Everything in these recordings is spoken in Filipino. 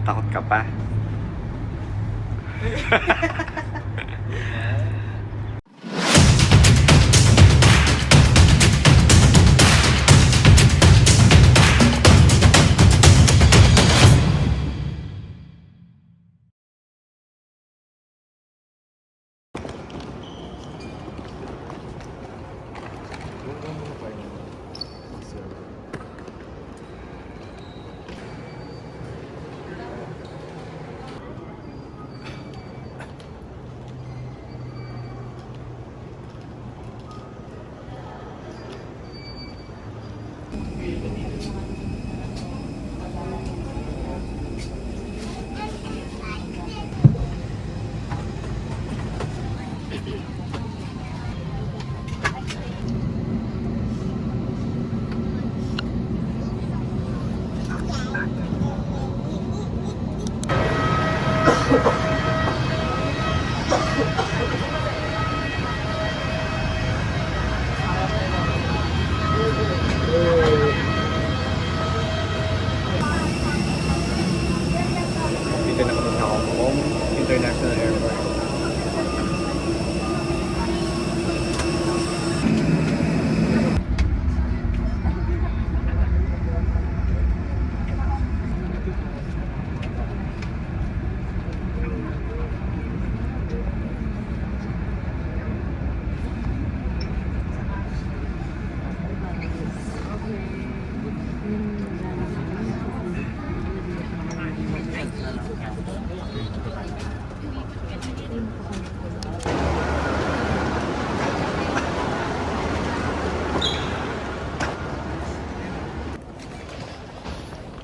Takot ka pa? Dito na kami sa Hong Kong International Airport.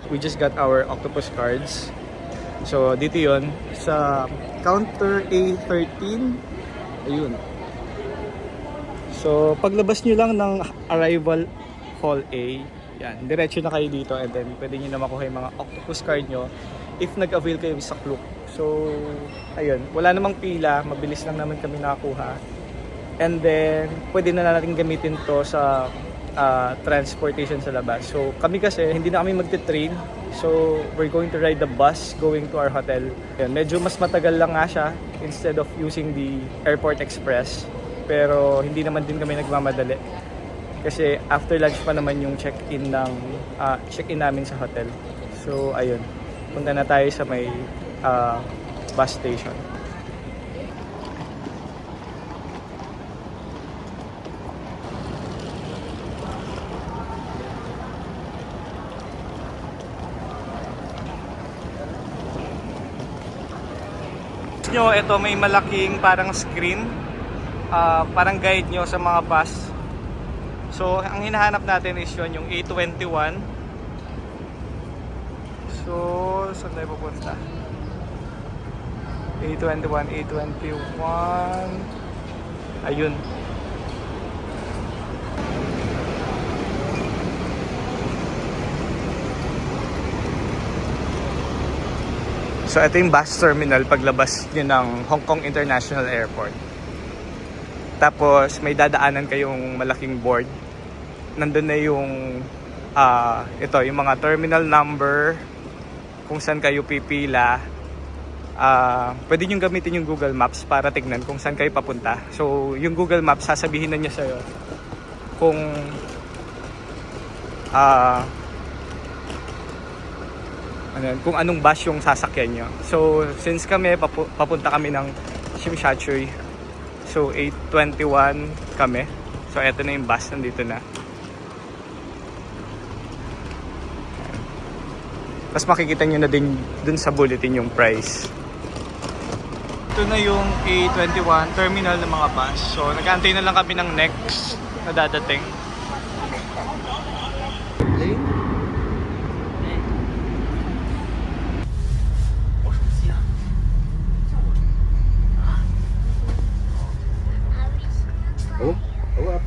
We just got our octopus cards. So dito yon sa counter A13. Ayun. So paglabas nyo lang ng arrival hall A, yan, diretso na kayo dito and then pwede nyo na makuha yung mga octopus card nyo if nag-avail kayo sa Klook. So ayun, wala namang pila, mabilis lang naman kami nakakuha. And then pwede na natin gamitin to sa transportation sa labas. So kami kasi hindi na kami magte-train. So we're going to ride the bus going to our hotel. Yan, medyo mas matagal lang nga siya instead of using the Airport Express. Pero hindi naman din kami nagmamadali. Kasi after lunch pa naman yung check-in namin sa hotel. So ayun, punta na tayo sa may bus station. Nyo, ito may malaking parang screen, parang guide nyo sa mga bus. So ang hinahanap natin is yun, yung A21. So saan tayo pupunta? A21. Ayun. So ito yung bus terminal paglabas nyo ng Hong Kong International Airport. Tapos may dadaanan kayong malaking board. Nandun na yung ito, yung mga terminal number, kung saan kayo pipila. Pwede nyo gamitin yung Google Maps para tignan kung saan kayo papunta. So yung Google Maps sasabihin na niya sa'yo kung kung anong bus yung sasakyan nyo. So since kami papunta kami ng Tsim Sha Tsui, so 8:21 kami. So eto na yung bus, nandito na. Tapos makikita nyo na din dun sa bulletin yung price. Ito na yung A21 terminal ng mga bus. So nag-aantay na lang kami ng next na dadating.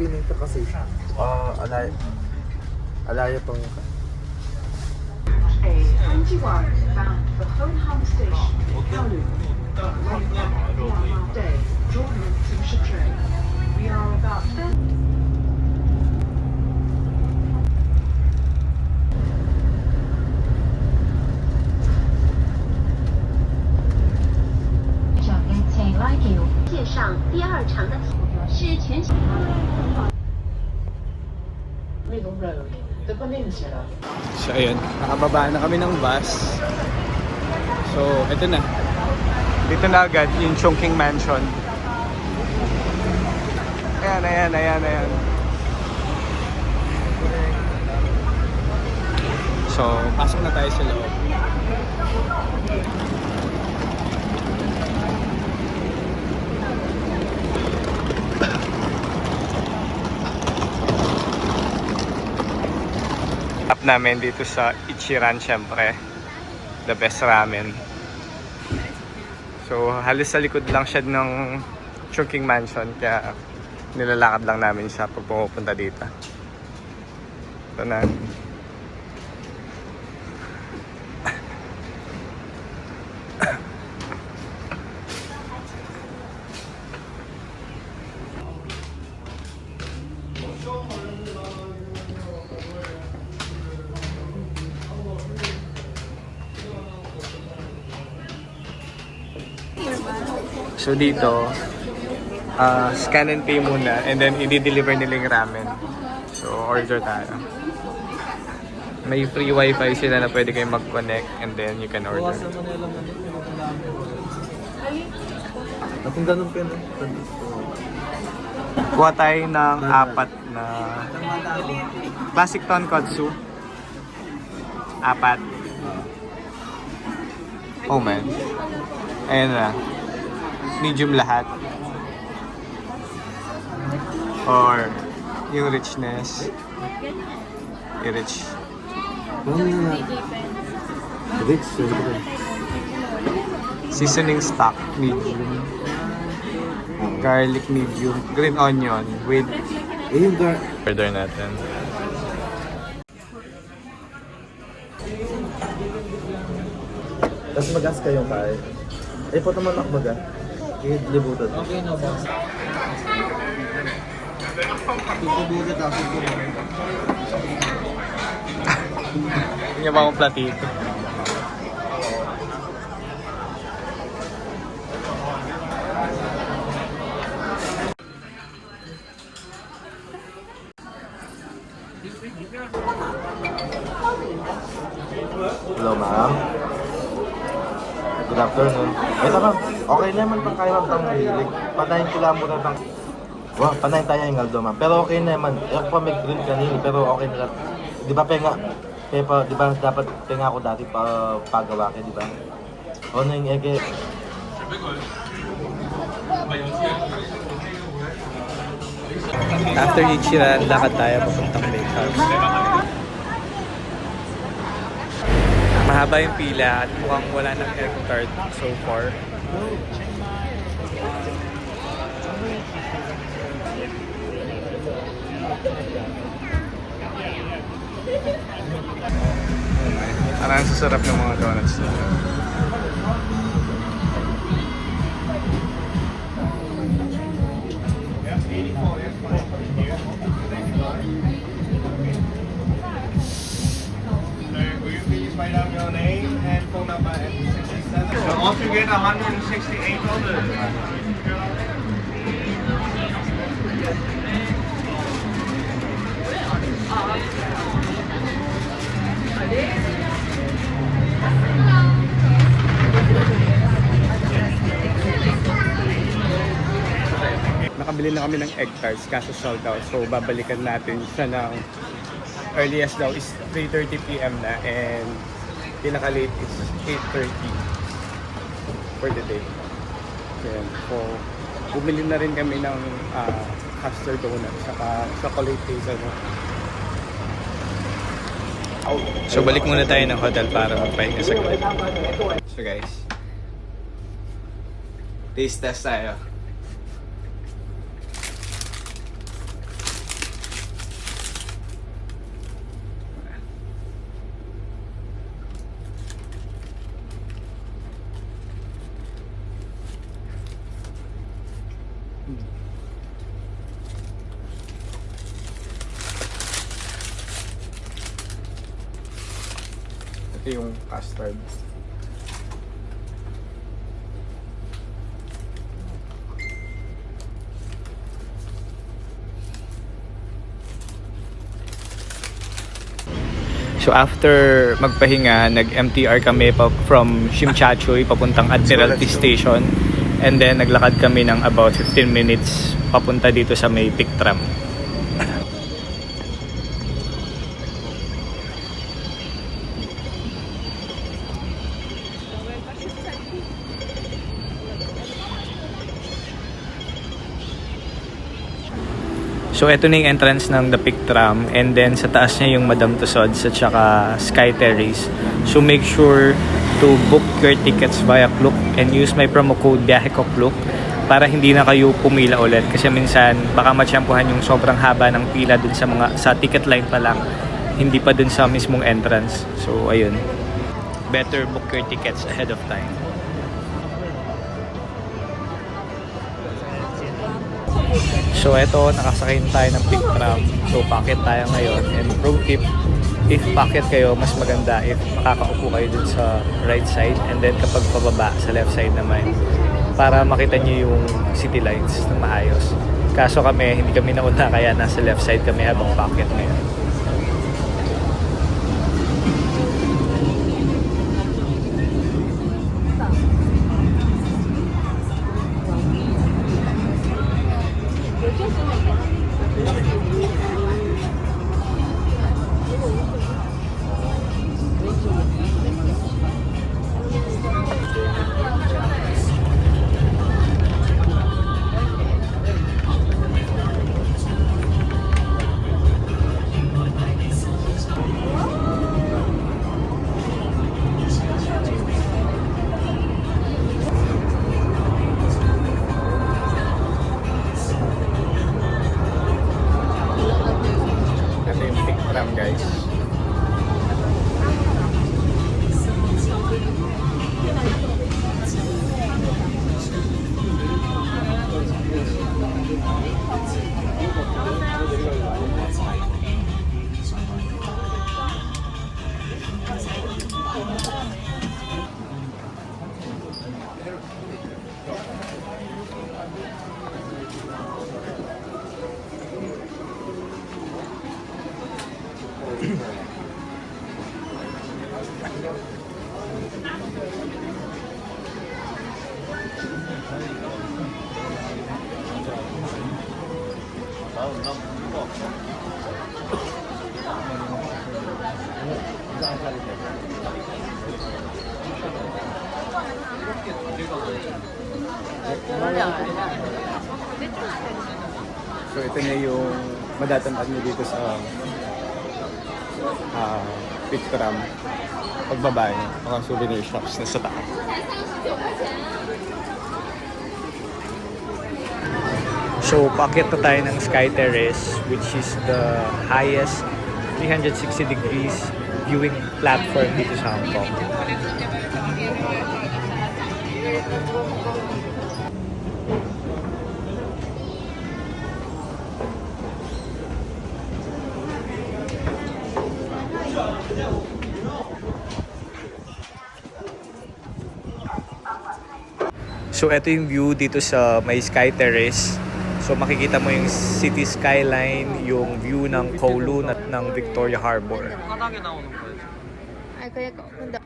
Pinita kasi alaya pang A21 bound for Hongham Station, Kowloon. Day, Jordan Tsim Sha Tsui. We are about 30. 常的是全球。 So ayun, nakababa na kami ng bus. So ito na. Dito na agad yung Chongqing Mansion. Ayan. So, pasok na tayo sa loob. Up namin dito sa Ichiran, syempre. The best ramen. So, halos sa likod lang siya ng Chongqing Mansion. Kaya nilalakad lang namin siya pag pumupunta dito. Ito na. So dito, scan and pay muna and then i-deliver nila yung ramen. So order tayo. May free wifi sila na pwede kayong mag-connect and then you can order. Kung ganun ka na. Kuha tayo ng 4 na basic tonkatsu. 4. Oh man. Ayan na. Medium lahat. Or yung richness. I-rich. Rich. Seasoning stock, medium. Garlic, medium. Green onion with Yung order natin. Tapos mag-ask kayong kain. Eh, po naman ako baga. Libutan. Okay na ba? Libutan ako po. Hindi ba akong platito? Hello, ma'am. Good afternoon. Ito ma'am, okay naman pang kaya pang hilig. Panayin ko lang muna pang... Wow, panayin tayo yung Aldo ma'am. Pero okay naman. Ako pa may green kanini, pero okay na lang. Di ba penga? Di ba dapat penga ako dati pa pagawa di ba? O na yung ege. After Ichiran, lakad tayo papuntang Bakehouse. Mahaba yung pila at mukhang wala ng egg tart so far. Parang sasarap ng mga donuts nila. Write down your name and phone number at 67. So altogether $168. Nakabili na kami ng egg tarts kaso sold out. So babalikan natin siya ng earliest daw is 3:30 PM na and pinaka-late is 8:30 for the day. Then, so bumili na rin kami ng custard donut saka chocolate hazelnut. So balik muna tayo ng hotel para magpahinga saglit. So guys, taste test tayo. Ito yung custard. So after magpahinga, nag-MTR kami from Shimchachoy papuntang Admiralty Station. And then naglakad kami ng about 15 minutes papunta dito sa may Pick Tram. So ito na yung entrance ng The Pick Tram, and then sa taas niya yung Madame Tussauds at saka Sky Terrace. So make sure to book your tickets via Klook and use my promo code BIYAHEKOKLOOK para hindi na kayo pumila ulit, kasi minsan baka matsyempohan yung sobrang haba ng pila dun sa ticket line pa lang, hindi pa dun sa mismong entrance. So ayun, better book your tickets ahead of time. So eto, nakasakay na tayo ng Pick Tram. So packet tayo ngayon. And pro tip, if packet kayo, mas maganda if makakaupo kayo dun sa right side. And then kapag pababa, sa left side naman. Para makita nyo yung city lights na maayos. Kaso kami, hindi kami nauna, kaya nasa left side kami habang packet ngayon. Ito yung Pick Tram, guys. So ito na yung madatandaan nyo dito sa Pick Tram. Pagbaba nyo, mga souvenir shops na sa taas. So packet na tayo ng Sky Terrace, which is the highest 360 degrees viewing platform dito sa Hong Kong. So ito yung view dito sa may Sky Terrace. So makikita mo yung city skyline, yung view ng Kowloon at ng Victoria Harbor. Ay, kaya ko. Handa.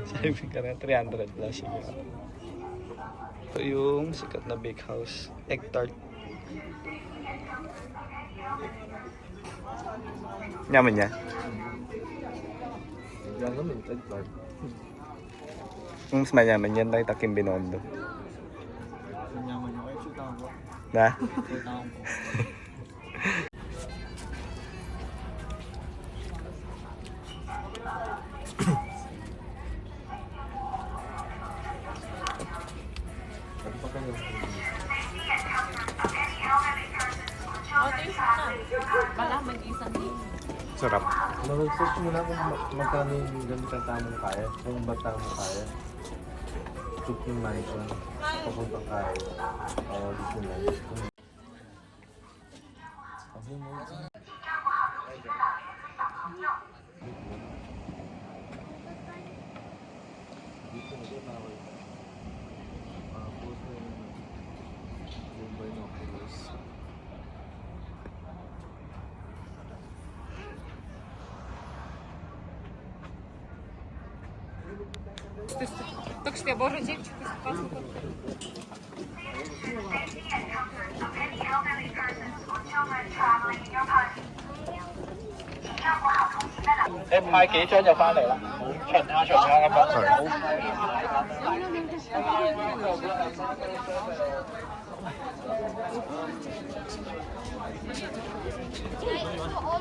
Sabi ka na 300 plus yun. Ito yung sikat na bake house, egg tart. Yaman niya. Yung mas mayaman yan, nakita Kim Binondo. Na? Sarap. Mag-search muna kung magkano yung ganito tamang kaya. Kung ba tamang kaya. Cooking mansion. Papuntang kaya. Disneyland. Так что я боже, девочек,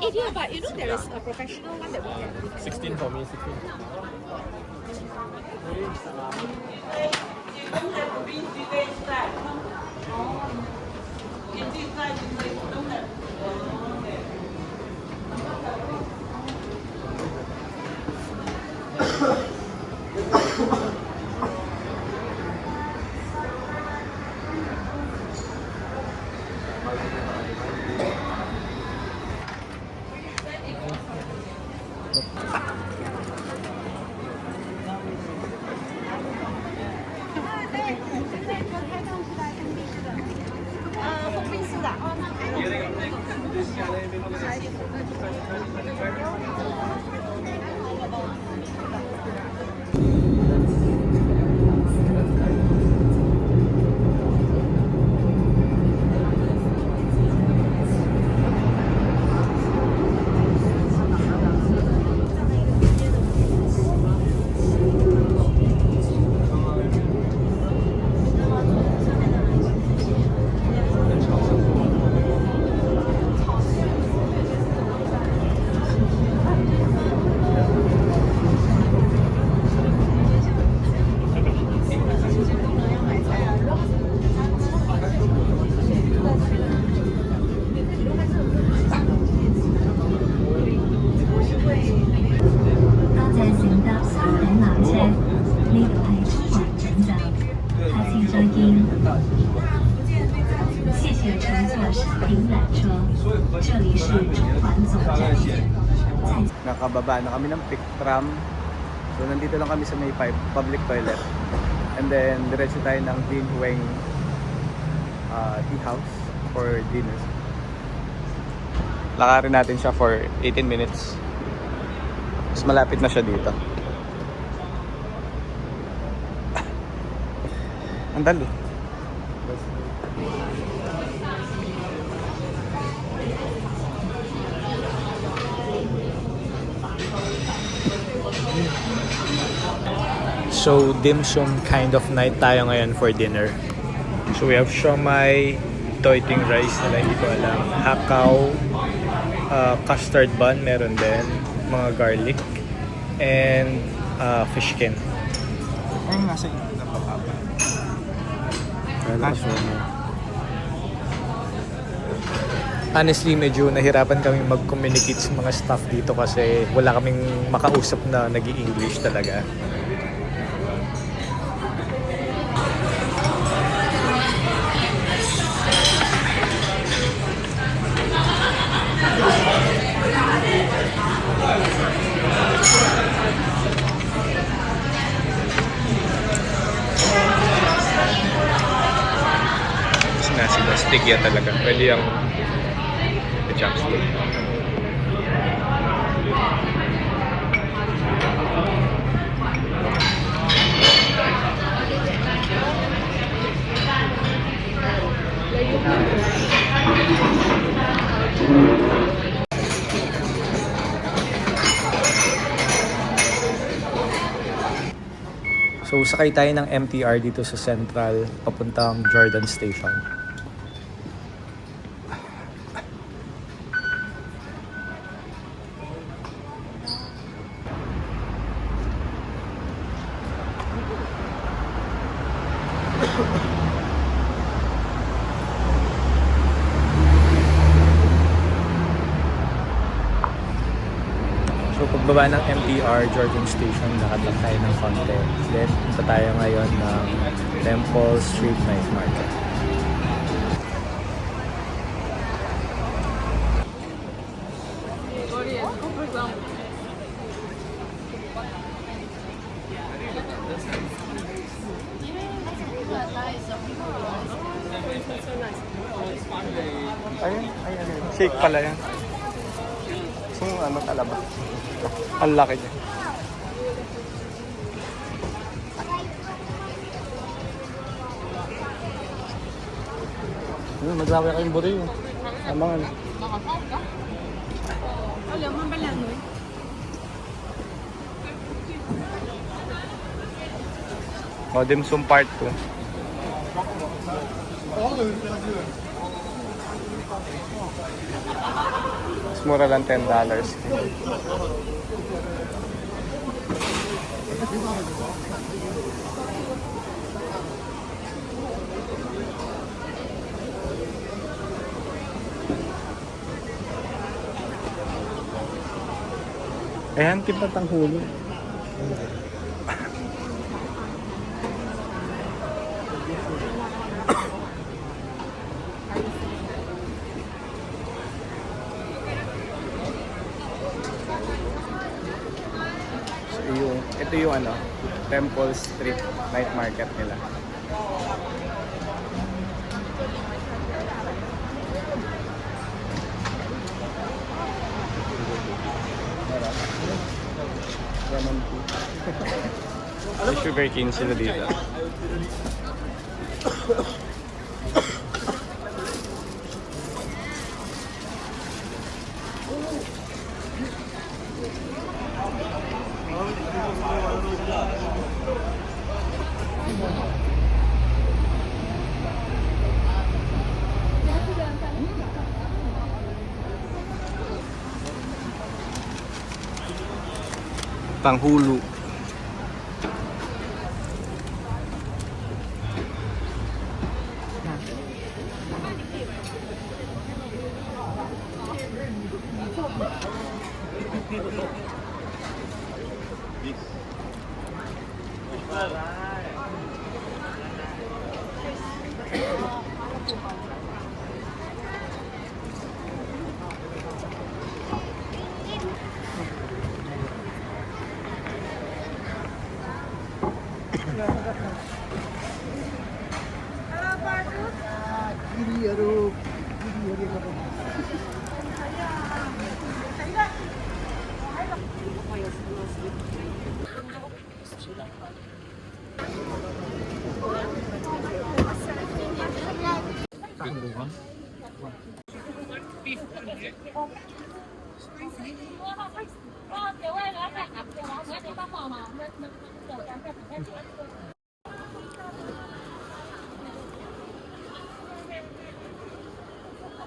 If you but you know there is a professional one that we can 16 for me, 16. Nakababa na kami ng Pick Tram. So nandito lang kami sa may public toilet. And then diretso tayo ng Dinh Hueng Tea House for dinner. Lakarin natin siya for 18 minutes. Mas malapit na siya dito. Ang dali. So, dim sum kind of night tayo ngayon for dinner. So, we have siomai, toiting rice na hindi ko alam, hakaw, custard bun, meron din, mga garlic, and fishkin. Ay, nasa inyo na papapa. Honestly, medyo nahirapan kaming mag-communicate sa mga staff dito kasi wala kaming makausap na nag-i-English talaga. Sinasigastig yan talaga. Pwede yung chopstick. So, sakay tayo ng MTR dito sa Central papuntang Jordan Station. So pagbaba ng MTR Jordan Station, nakatag tayo ng konti. Then punta tayo ngayon ng Temple Street Night Market. Ayun, shake pala yan. So ano talaba? Ang laki niya. Maglawi kayong buri yun. Amangan. Alam mo ba lang, no? O, dim sum part 2. Mas mura lang $10. Ayan, tipat ang hulo. Ito yung ano, Temple Street night market nila. May sugar cane sila dito. Panghulu.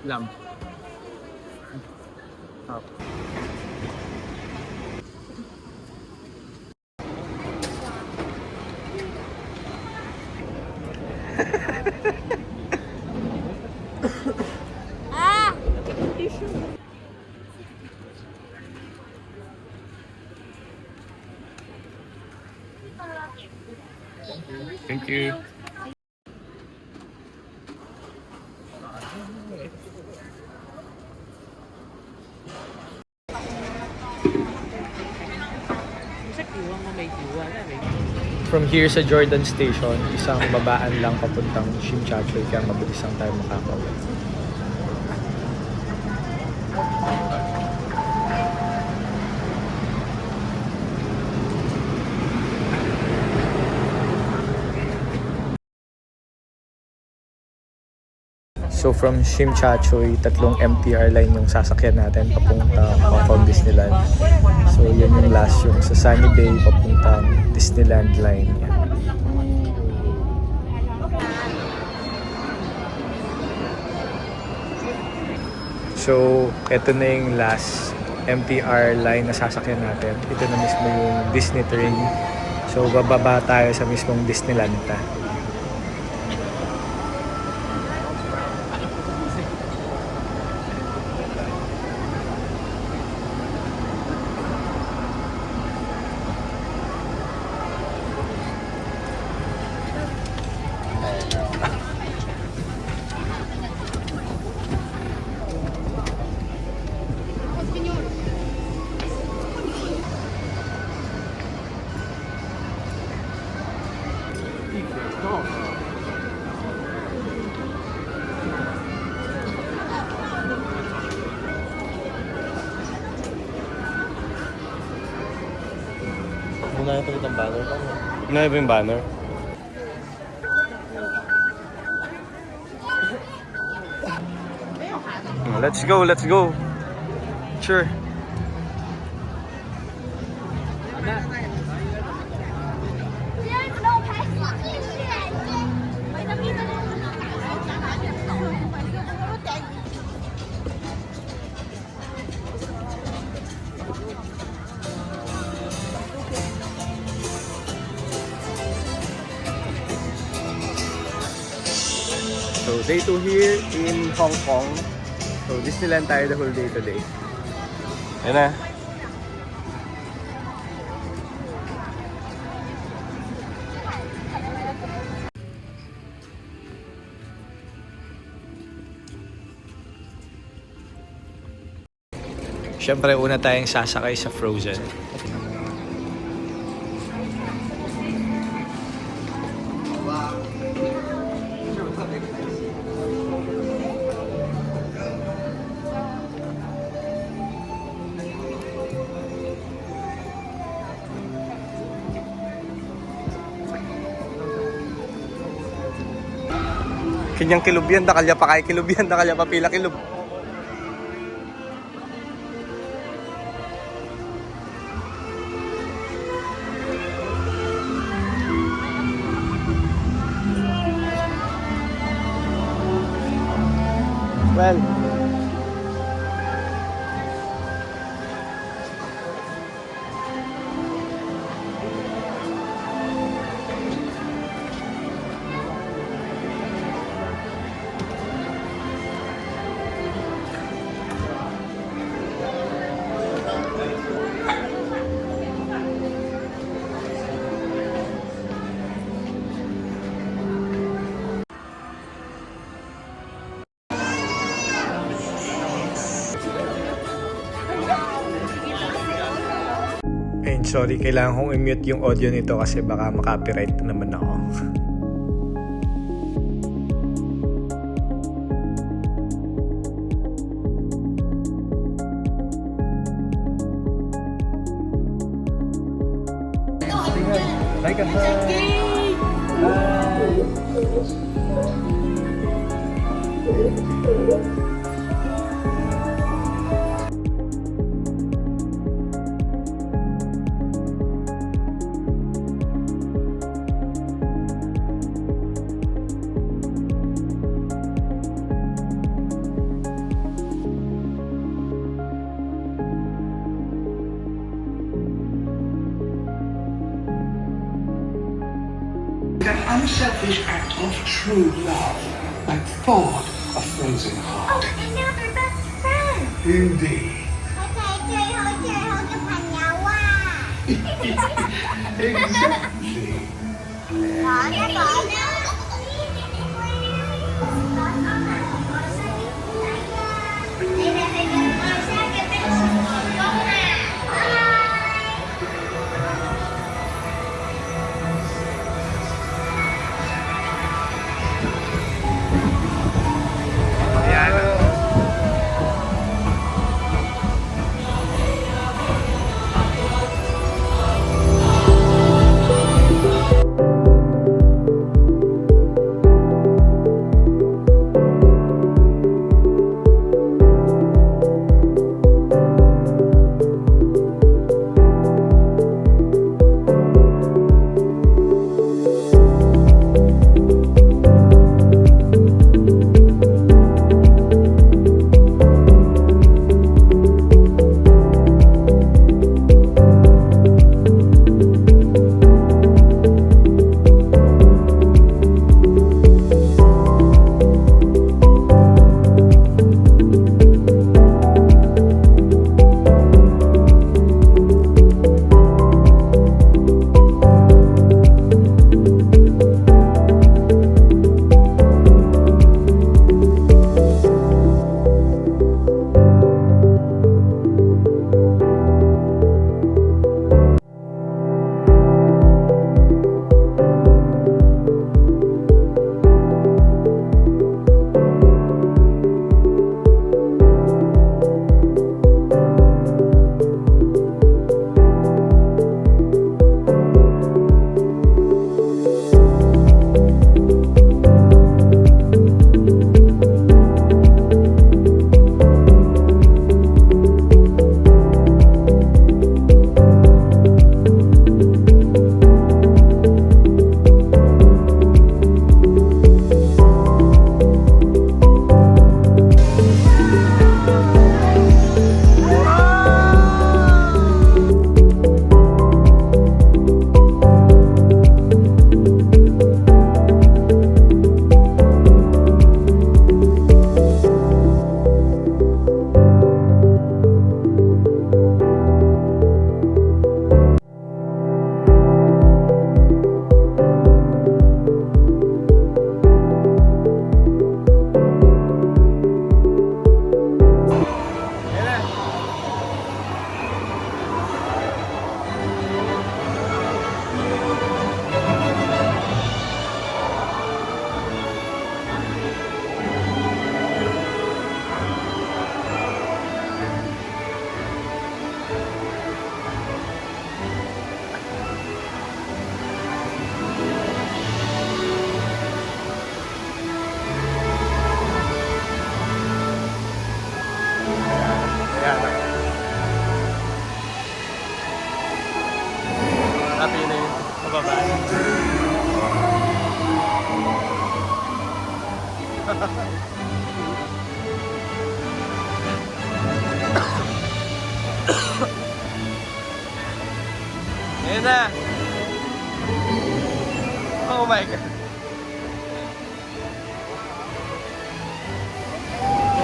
Lam. Up. Thank you. From here sa Jordan Station, isang babaan lang papuntang Shimchachoy, kaya mabilis lang tayo makakauwi. So from Shimchachoy, 3 MTR line yung sasakyan natin papunta Hong Kong Disneyland. So yun yung last, yung sa Sunny Bay papuntang Disneyland line. Yan. So ito na yung last MTR line na sasakyan natin. Ito na mismo yung Disney train. So bababa tayo sa mismong Disneyland na. Muna yung palit ng banner pa mo. Ano yung banner? Let's go, let's go. Sure. So, day 2 here in Hong Kong. So, Disneyland tayo the whole day today. Ayan na. Siyempre, una tayong sasakay sa Frozen. Kanyang kilubyan, dakalya pa kay kilubyan, dakalya pa pila kilub. Well, ayun, sorry, kailangan kong i-mute yung audio nito kasi baka makapiright na naman ako. Like a That unselfish act of true love, that thought of frozen heart. Oh, and now they're best friends. Indeed. Exactly. na. Oh my God.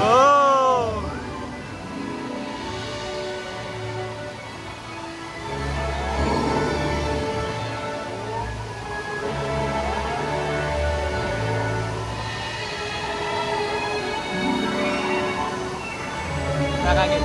Oh! Nakakagit.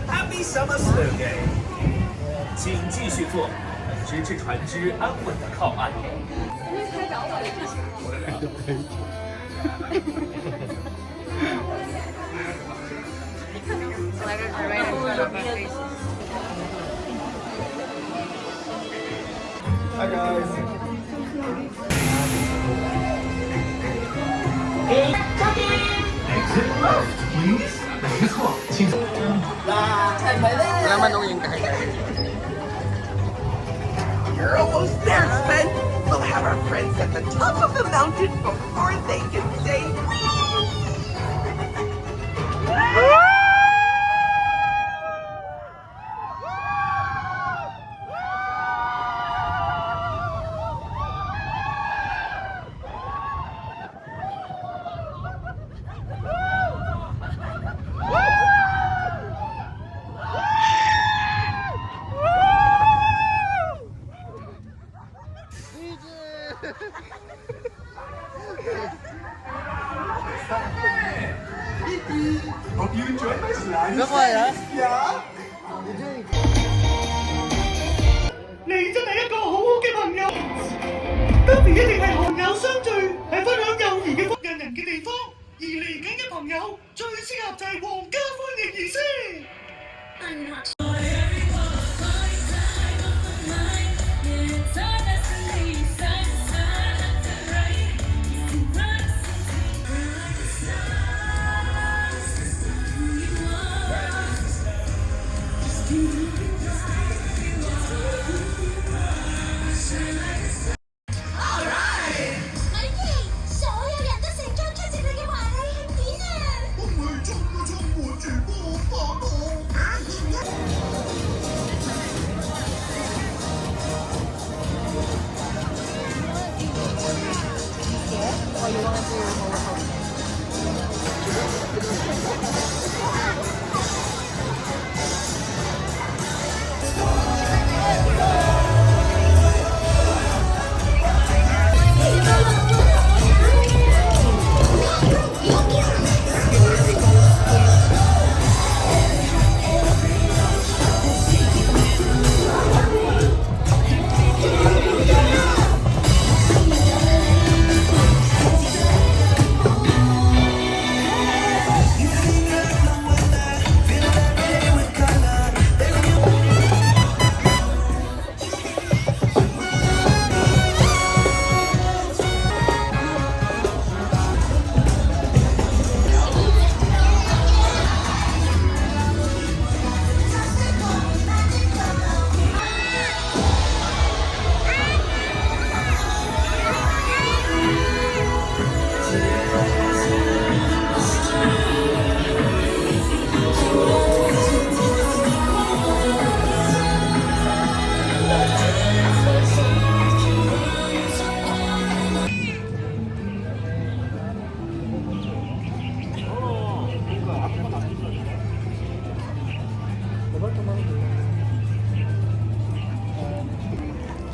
Happy Summer Snow Day，请继续坐，直至船只安稳的靠岸。 Letters are right in front of our faces. Hi guys. Exit left, please。没错，请。 Wala man yung kahit. You're almost there, Sven. We'll have our friends at the top of the mountain before they can say. Hope you enjoyed my slides. Yeah. 你真係一個好好嘅朋友。今年一定係朋友相聚，係分享友誼嘅吸引人嘅地方。而嚟緊嘅朋友最適合就係皇家歡迎儀式。所有人都成裝出席你嘅華麗慶典啊！我未中都充滿住魔法我。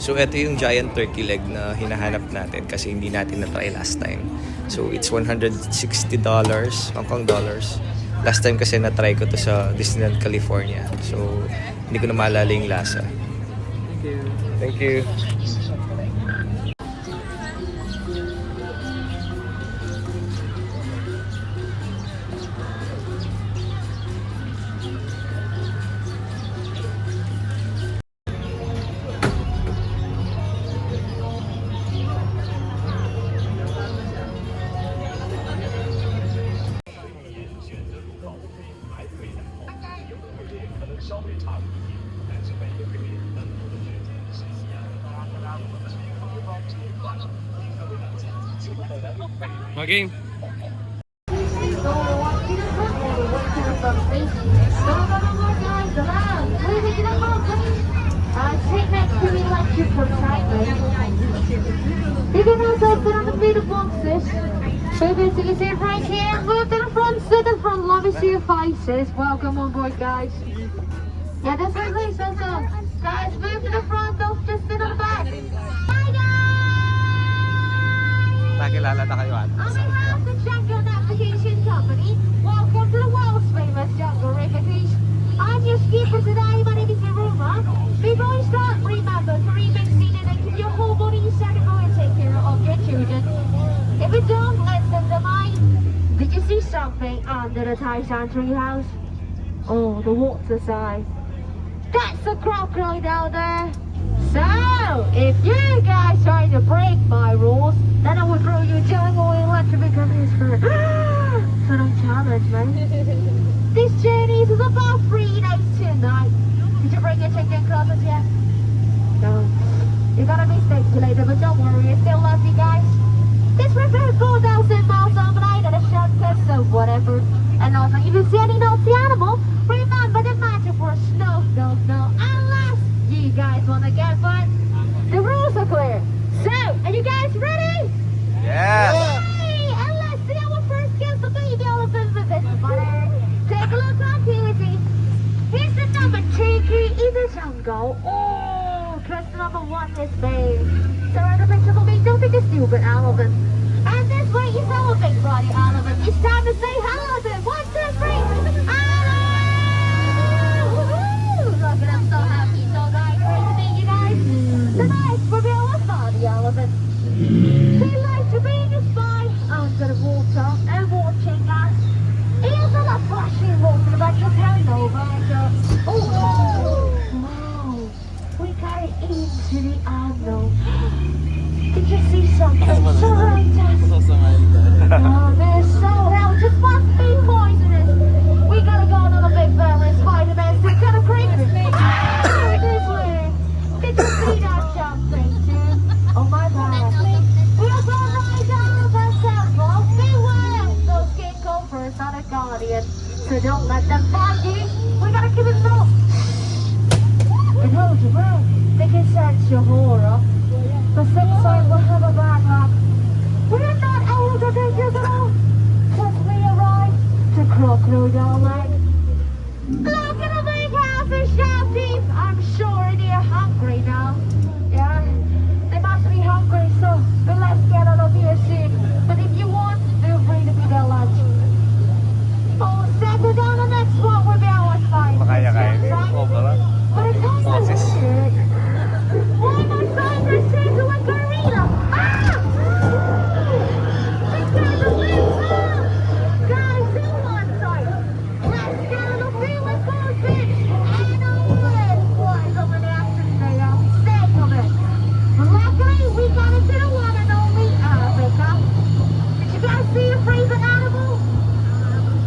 So ito yung giant turkey leg na hinahanap natin kasi hindi natin na-try last time. So it's $160 Hong Kong dollars. Last time kasi na-try ko to sa Disneyland, California. So hindi ko na maalala yung lasa. Thank you. Game. Sit next to me like you're You can also put on the middle boxes. So basically sit right here, move to the front, sit in front, let me see your faces. Welcome on board, guys. Yeah, that's right, please, that's all. Guys, move to the front, don't just sit on the back. Bye, guys! Nakilala na kayo at On behalf of the Jungle Navigation Company, welcome to the world's famous Jungle Refuge. I'm your skipper today, my name is Aruma. Before we start, remember to remain seated and keep your whole body second and take care of your children. If you don't, let them die. Did you see something under the Taishan treehouse? Oh, the water side. That's a crocodile down there. So, if you guys try to break my rules, then I will throw you jungle electric for don't challenge, man. This journey is about 3 days, 2 nights. Did you bring your chicken clothes yet? No. You gotta be speculated, but don't worry, I still love you guys. This river is 4,000 miles long, but I got a shortcut, so whatever. And also, if you see any naughty animal, remember the magic word no, no, no. Unless you guys wanna get fun, the rules are clear. So, are you guys ready? Yes! Yay! And let's see our first guest, the baby elephant with this butter. Take a look on TV. Here's the number 2 key in the jungle. Oh, question number 1 is babe. So, the picture for me, don't think it's stupid elephant. And this way is our big body elephant. It's time to say hello to it. 1, 2, 3. Hello! Woohoo! Look at them, so happy, so nice. Great to meet you guys. Tonight, we'll be our body elephant. He likes to be in the sky, under the water, and watching us. He also loves flashing water, but just hand over. Oh, wow. We got it into the unknown. Did you see something so fantastic? Oh, this is so hell, just must be poisonous. We gotta go on a big family Spider-Man, so gotta break it. This way. Did you see that jumping too? Oh my god. We are going right down the temple. Beware, those king cobras are the guardian. So don't let them find you. We gotta keep it low. And hold your breath. They can sense your horror. The flip side will have a bad luck. We're not out of danger at all. Cause we arrived to Crocodile Lake. Look at the big house and shouting. I'm sure they're hungry now. Yeah, they must be hungry, so let's get out of here soon. But if you want, feel free to be their lunch. Oh, settle down the next one will be our fight. Makaya-kaya. Oh, bala. But it's also Boses. weird. Why my father said to a gorilla? Ah! This guy's a loser! Guys, do one side. Let's get on the field with both feet. And over it. Boys, over the action there. Stay of it. Luckily, we got into the one and only Africa. Did you guys see a freezing animal?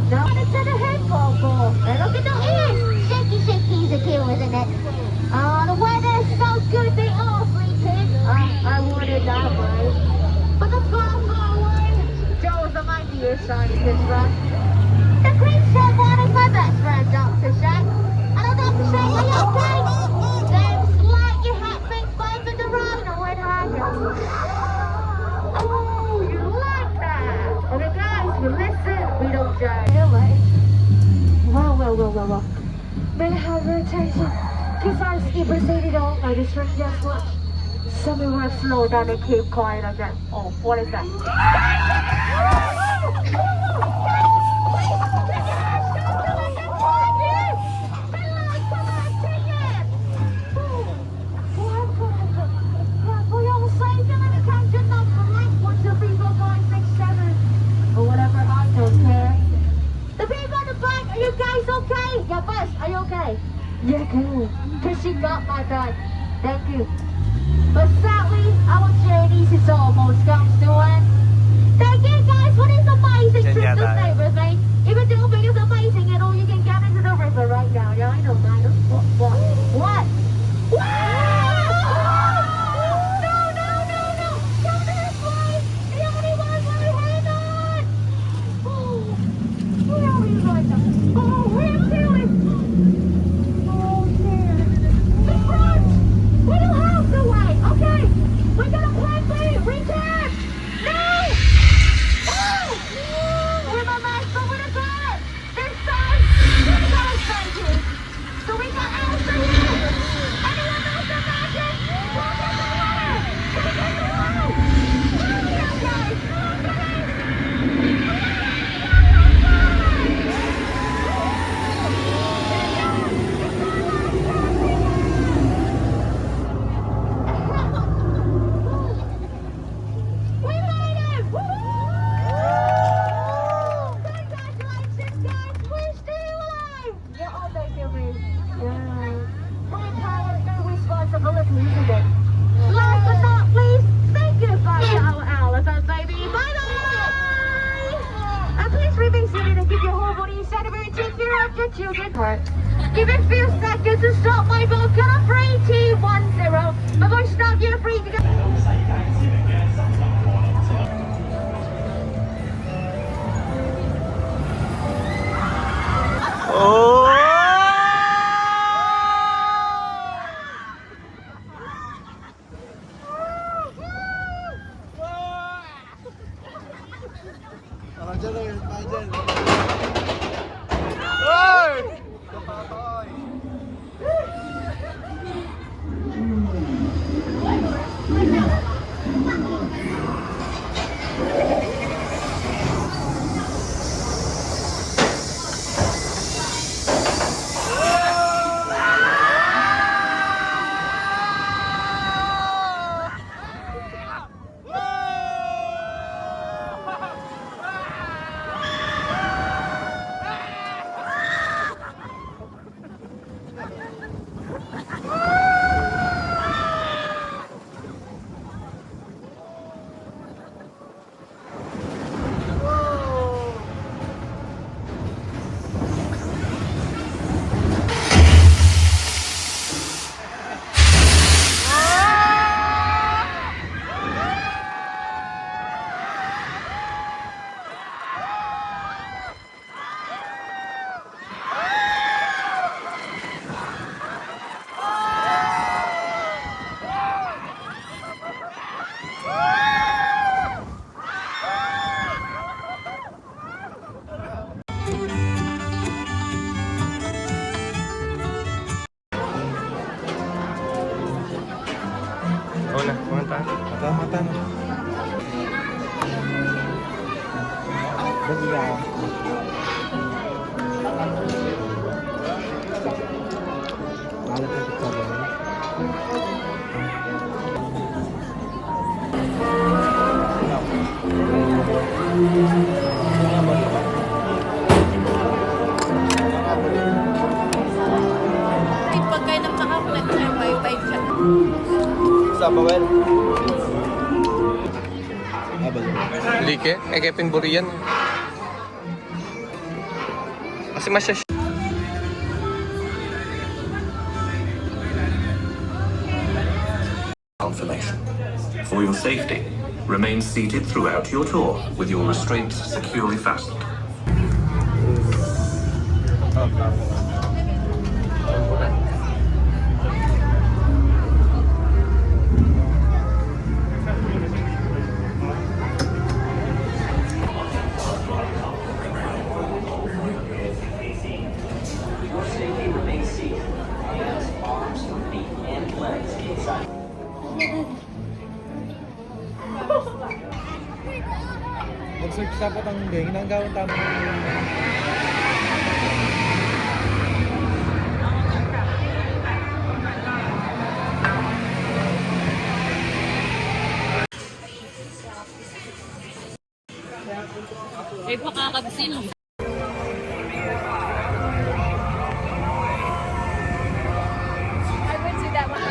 No. It's in a headphone ball. And look at the ears. Shaky, shaky's a kill, isn't it? The weather's so good, they all sleeping. I wanted that way. But the far away. Joe's a mightier scientist, right? The creature one is my best friend, Dr. Shank. And Dr. Shank, are you okay? Seems like you have been bumping around and went higher. Oh, you like that? Okay, guys, we listen, we don't judge. Really? Well. May I have your attention? Because our skipper said it all, I just heard just much. Tell me where slow down and keep quiet again. Oh, what is that? Or whatever, I don't care. The people in the back, are you guys okay? Yeah, boss, are you okay? Yeah, cool. Cause she got my back. Thank you. But sadly, our journey is almost comes to an end. Thank you guys for this amazing trip to stay with me. Even though it is amazing and all, you can get into the river right now. Yeah, I know, man. What? What? No, no, no, no. Come this way. Everyone, hang on. Oh, where are we right now? Oh, we're feeling. Oh, dear. The front. We don't have to wait, okay? We're gonna plan B. Return. No! No! With my master with a gun. This time, we're gonna save you. So we got Elsa here. Anyone else imagine? Walk in the water. Can we get the water? Hurry up, guys. We made it! Congratulations, guys! We're still alive! Yeah, oh, thank you, Miss. Yeah. My power, no responsibility, isn't it? Last but not least, say goodbye to our elephant baby. Bye-bye! And please remain seated and keep your whole body center and take care of your children. Give it a few seconds to stop my boat. Count 3, 2, 1, 0. Before you stop, you're free to go. Oh! Hola, ¿cómo estás? Mata na. Pag kayo nang makakulit na wifi siya. Sabawel. Like, kayak pinburian. Kasi masya Confirmation. For your safety, remain seated throughout your tour with your restraints securely fastened. patangge, ginagawa tama. Eh, makakabsin. I went to that one.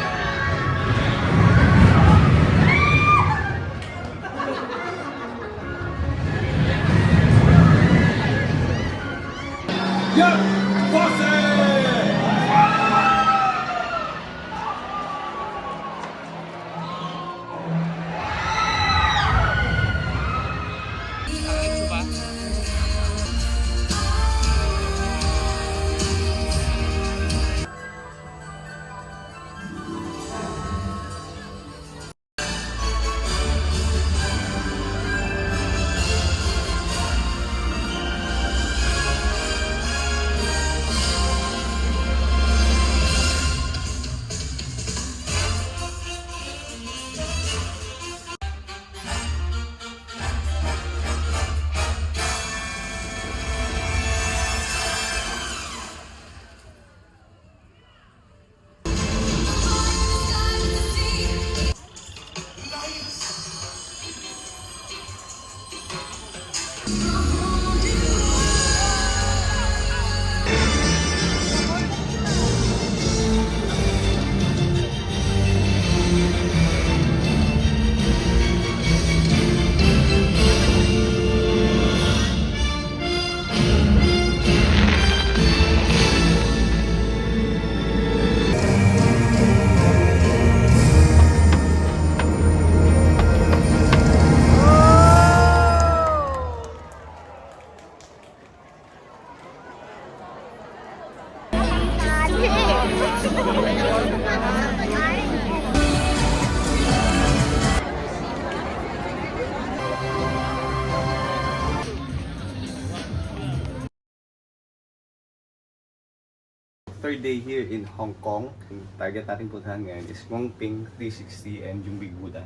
Third day here in Hong Kong. Yung target natin puntahan ngayon is Ngongping 360 and yung Big Buddha.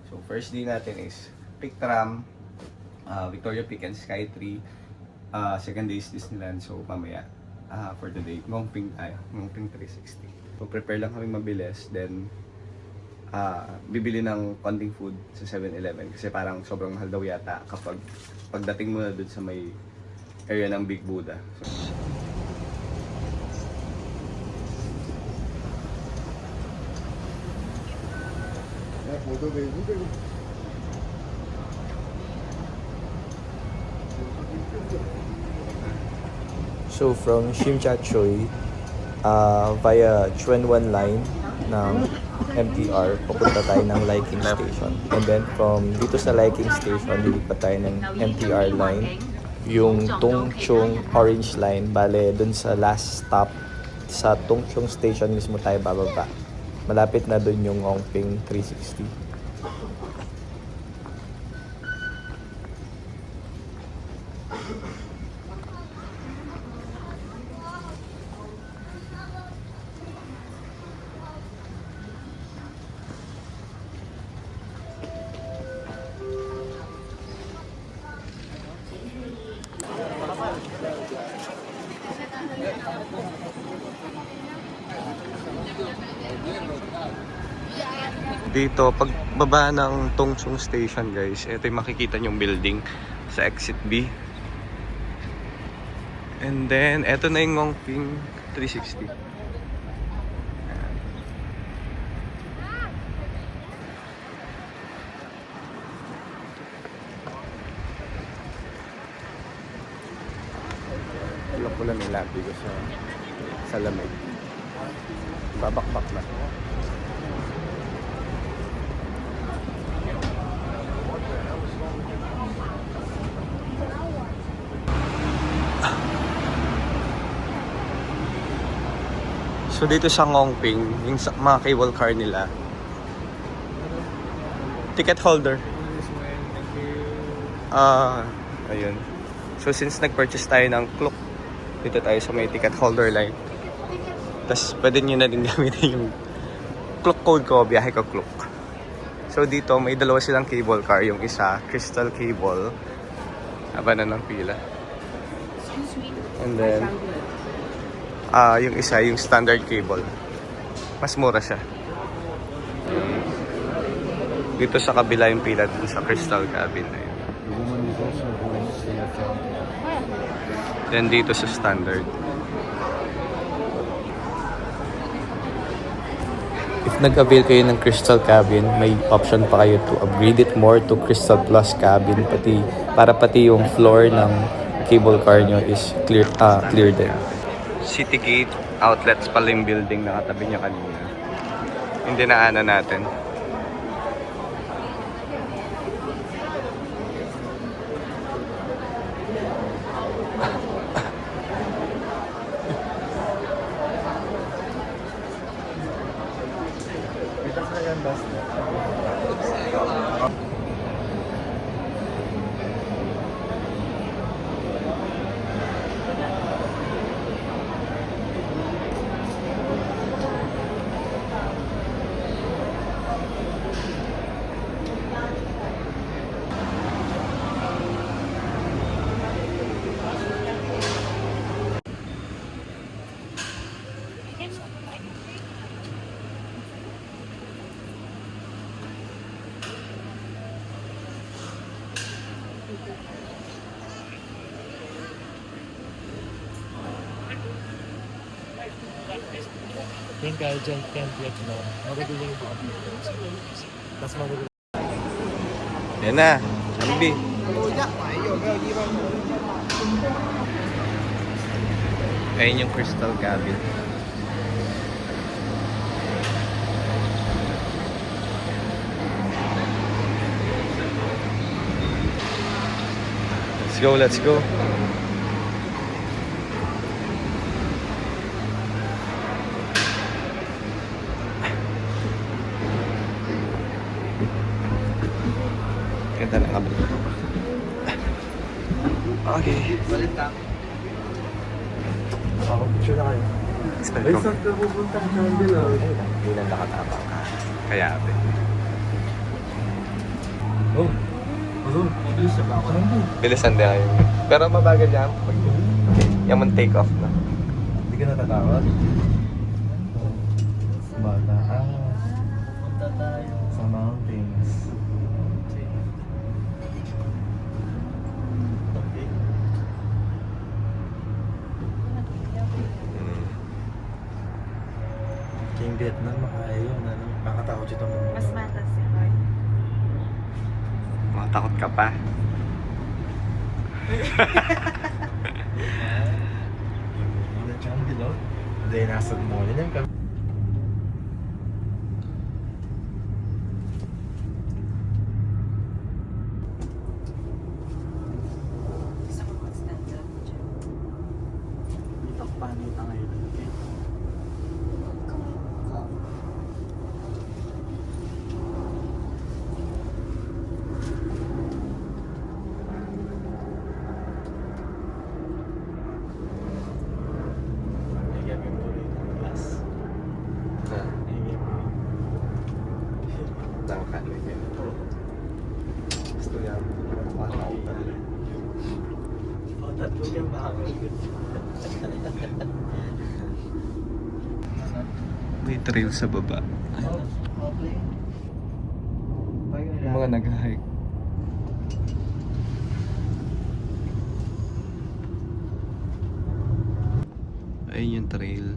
So first day natin is Pic Tram, Victoria Peak and Sky Tree. Second day is Disneyland. So mamaya for today, Ngongping 360. So prepare lang kami mabilis. Then bibili ng konting food sa 7-Eleven kasi parang sobrang mahal daw yata kapag pagdating mo na dun sa may area ng Big Buddha. So from Shimcha-Choi, via Chuen Wan line ng MTR, pupunta tayo ng Liking Station. And then from dito sa Liking Station, lilipat tayo ng MTR line, yung Tung Chung Orange Line. Bale, dun sa last stop, sa Tung Chung Station mismo tayo bababa. Malapit na dun yung Ngongping 360. Dito, pagbaba ng Tung Chung Station guys, ito yung makikita nyong building sa exit B. And then, ito na yung Ngongping 360. Tulak ko lang yung labi ko sa lamig. Babakbak na. So dito sa Ngongping, yung mga cable car nila, ticket holder. Ayun. So since nag-purchase tayo ng Klook, dito tayo sa may ticket holder line. Tapos pwede nyo na din gamitin yung Klook code ko, biyahe ko Klook. So dito may dalawa silang cable car, yung isa crystal cable Haba na ng pila. And then, yung isa, yung standard cable. Mas mura siya. Dito sa kabila yung pila dun sa crystal cabin na yun. Then dito sa standard. If nag-avail kayo ng Crystal Cabin, may option pa kayo to upgrade it more to Crystal Plus Cabin pati yung floor ng cable car nyo is clear din. City Gate Outlets pala yung building na katabi niya kanina. Yung dinaanan natin. Yan na, Ambi. Ayun yung crystal cabin. Let's go. Ganda na kabel. Okay. Balik ka. Picture na kayo. Expect ko. Saan ka pupunta sa Candela? Hindi na nakatapang ka. Kaya abe. Oh. Bilis na ba ako? Bilisan din kayo. Pero mabagal yan. Okay. Yan mong take off na. Hindi ka natatakot? Bata. Punta tayo sa mountains. King Vietnam, makaya yun. Nakakatakot ito mo. Mas matas si Lord. Makatakot ka pa. Yung jungle, oh. Hindi, nasa mall yan kami. Gusto ko mag-stand up dyan. Dito pa nito ngayon. Gusto niya. May trail sa baba. Yung mga nag-hike. Ayun yung trail.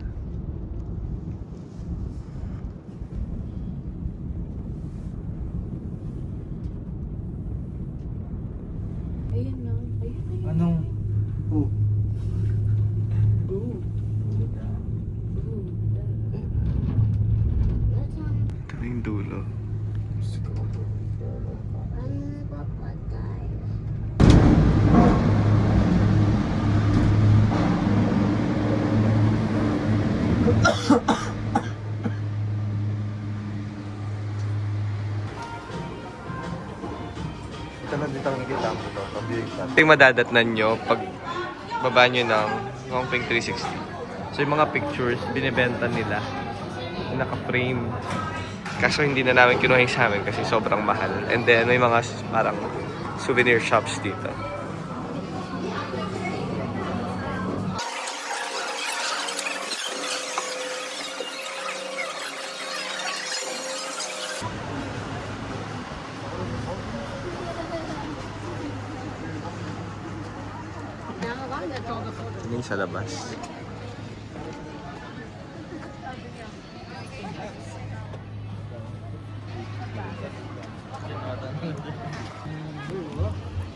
Ayun na. Ayun. Anong? Oh. Ito na yung dulo. Ito na dito ang nakita mo ito. Pag-viewing shot. Ito yung madadatnan nyo pag baba nyo ng Hongping 360. So yung mga pictures, binibenta nila. Naka-frame. Kaso hindi na namin kinuha yung sa amin kasi sobrang mahal. And then may mga parang souvenir shops dito. Tingin sa labas.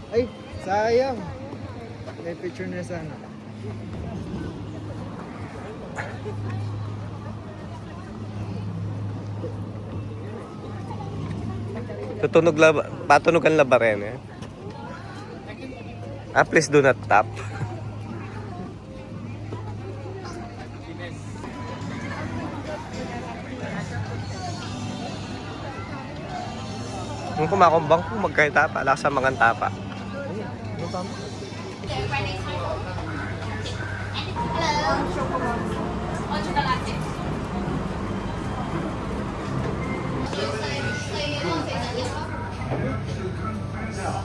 Ay, sayang. May picture na sana. Patunog ang labarin eh. Please do not tap. Kung kumakumbang po magkaya tapa, lasa mga tapa.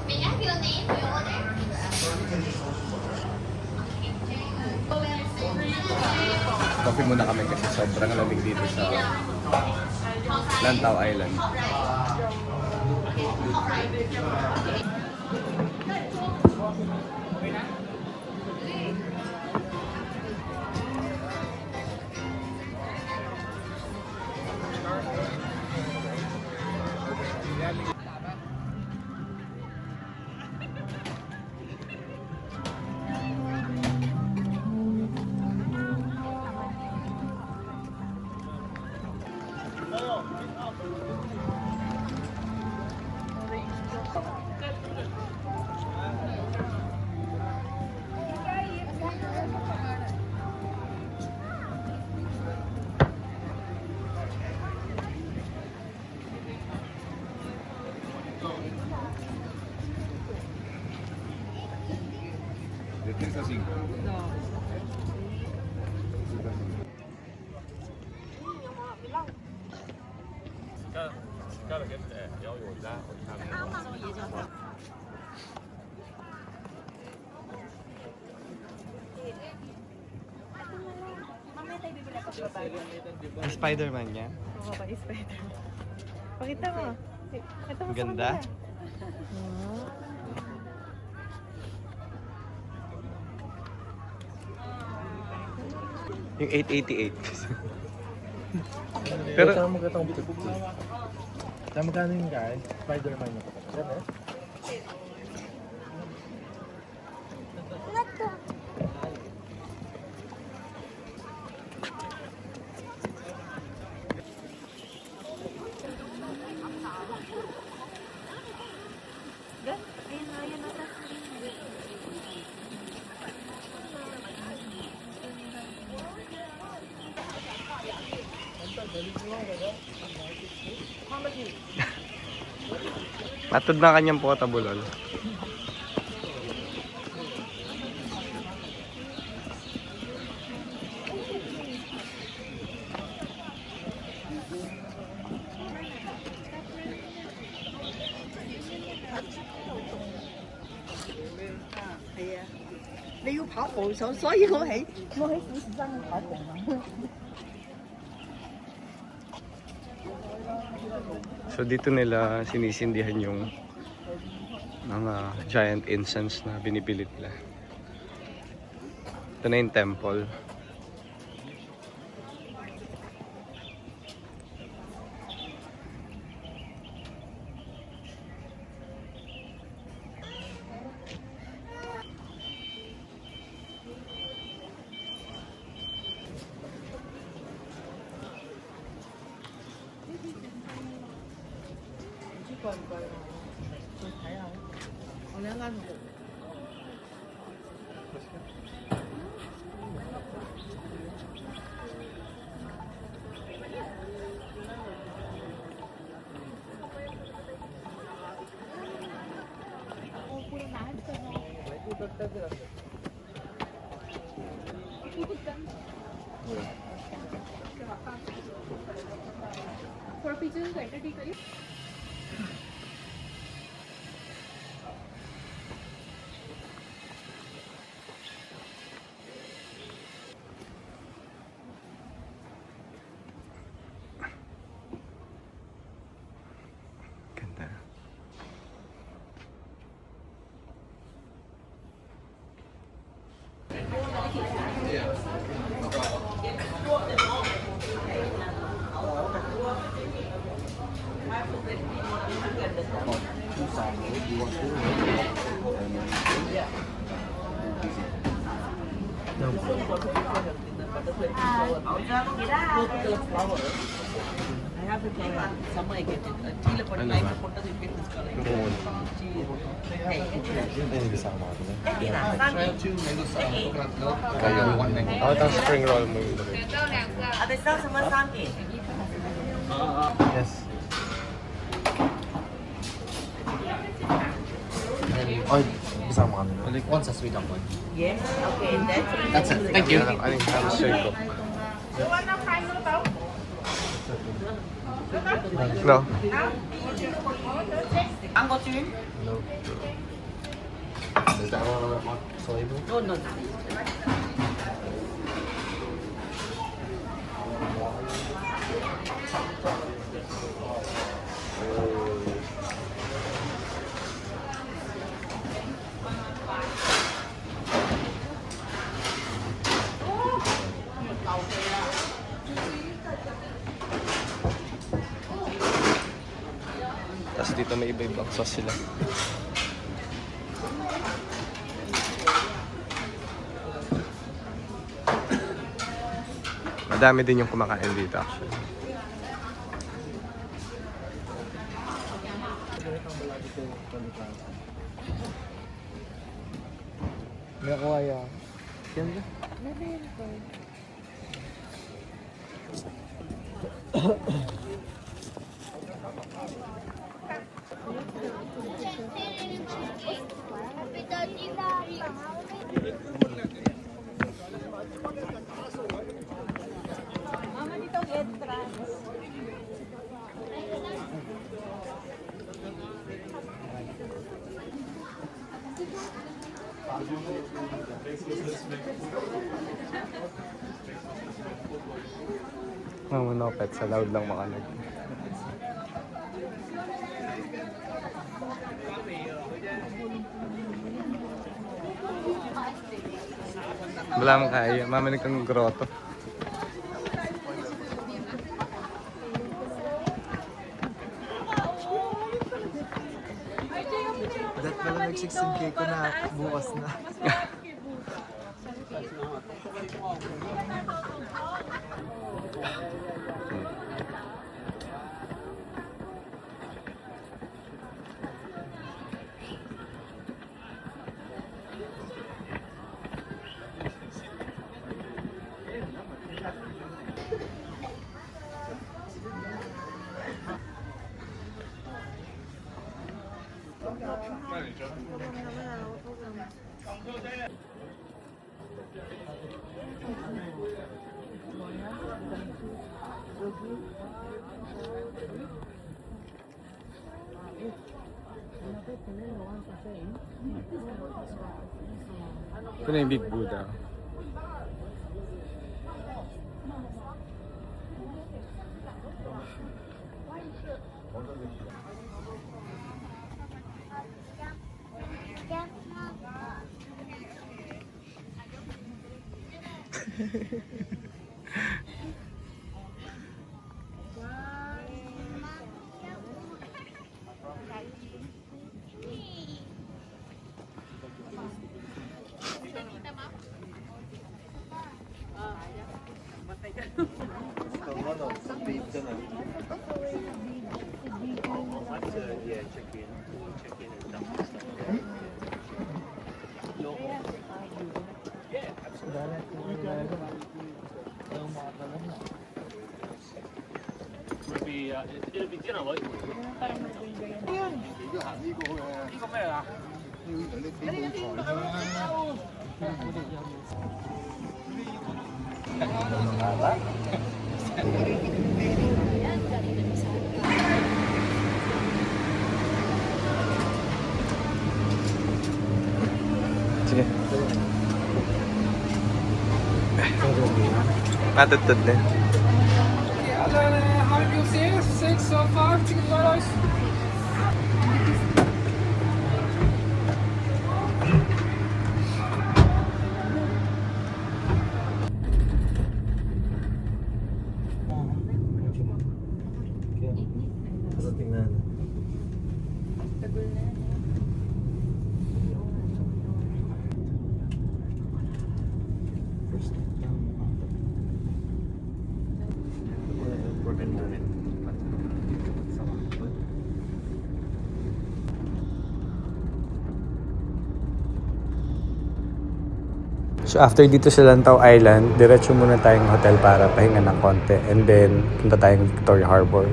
May I have your name for your order? Coffee muna kami kasi sobrang lamig dito sa Lantau Island. Ang Spider-Man niya? Oo, pati Spider-Man. Pakita mo. Pakita mo sa Ganda. kanila. Yung 888. Pero saan mo katang buti-buti? Saan magkano yung guys? Spider-Man niya pa. Yan eh. Matod na kanyang portable. So dito nila sinisindihan yung mga giant incense na binipilit nila. Ito na yung temple. For pictures, better take a Ganda. Ako itong spring roll mo yun. Yes. Oy, bisa mo kami. One sa sweet ako. Yes, okay, That's it. Thank you. Ano yung hamster ko? No. Mango tune? No. Is that one soy milk? No, no. Tapos dito may iba-ibang sauce sila. Madami din yung kumakain dito actually. Nggak kaya. Yan ba? Mga pet sa loud lang makalag. Wala mong kaya. Mamanig kang grotto. Dat pala nag-16K ko na bukas na. Ito na yung Big Buddha. Sige. Matutod na. Tingnan. So after dito sa Lantaw Island, diretso muna tayong hotel para pahinga ng konti. And then, punta tayong Victoria Harbor.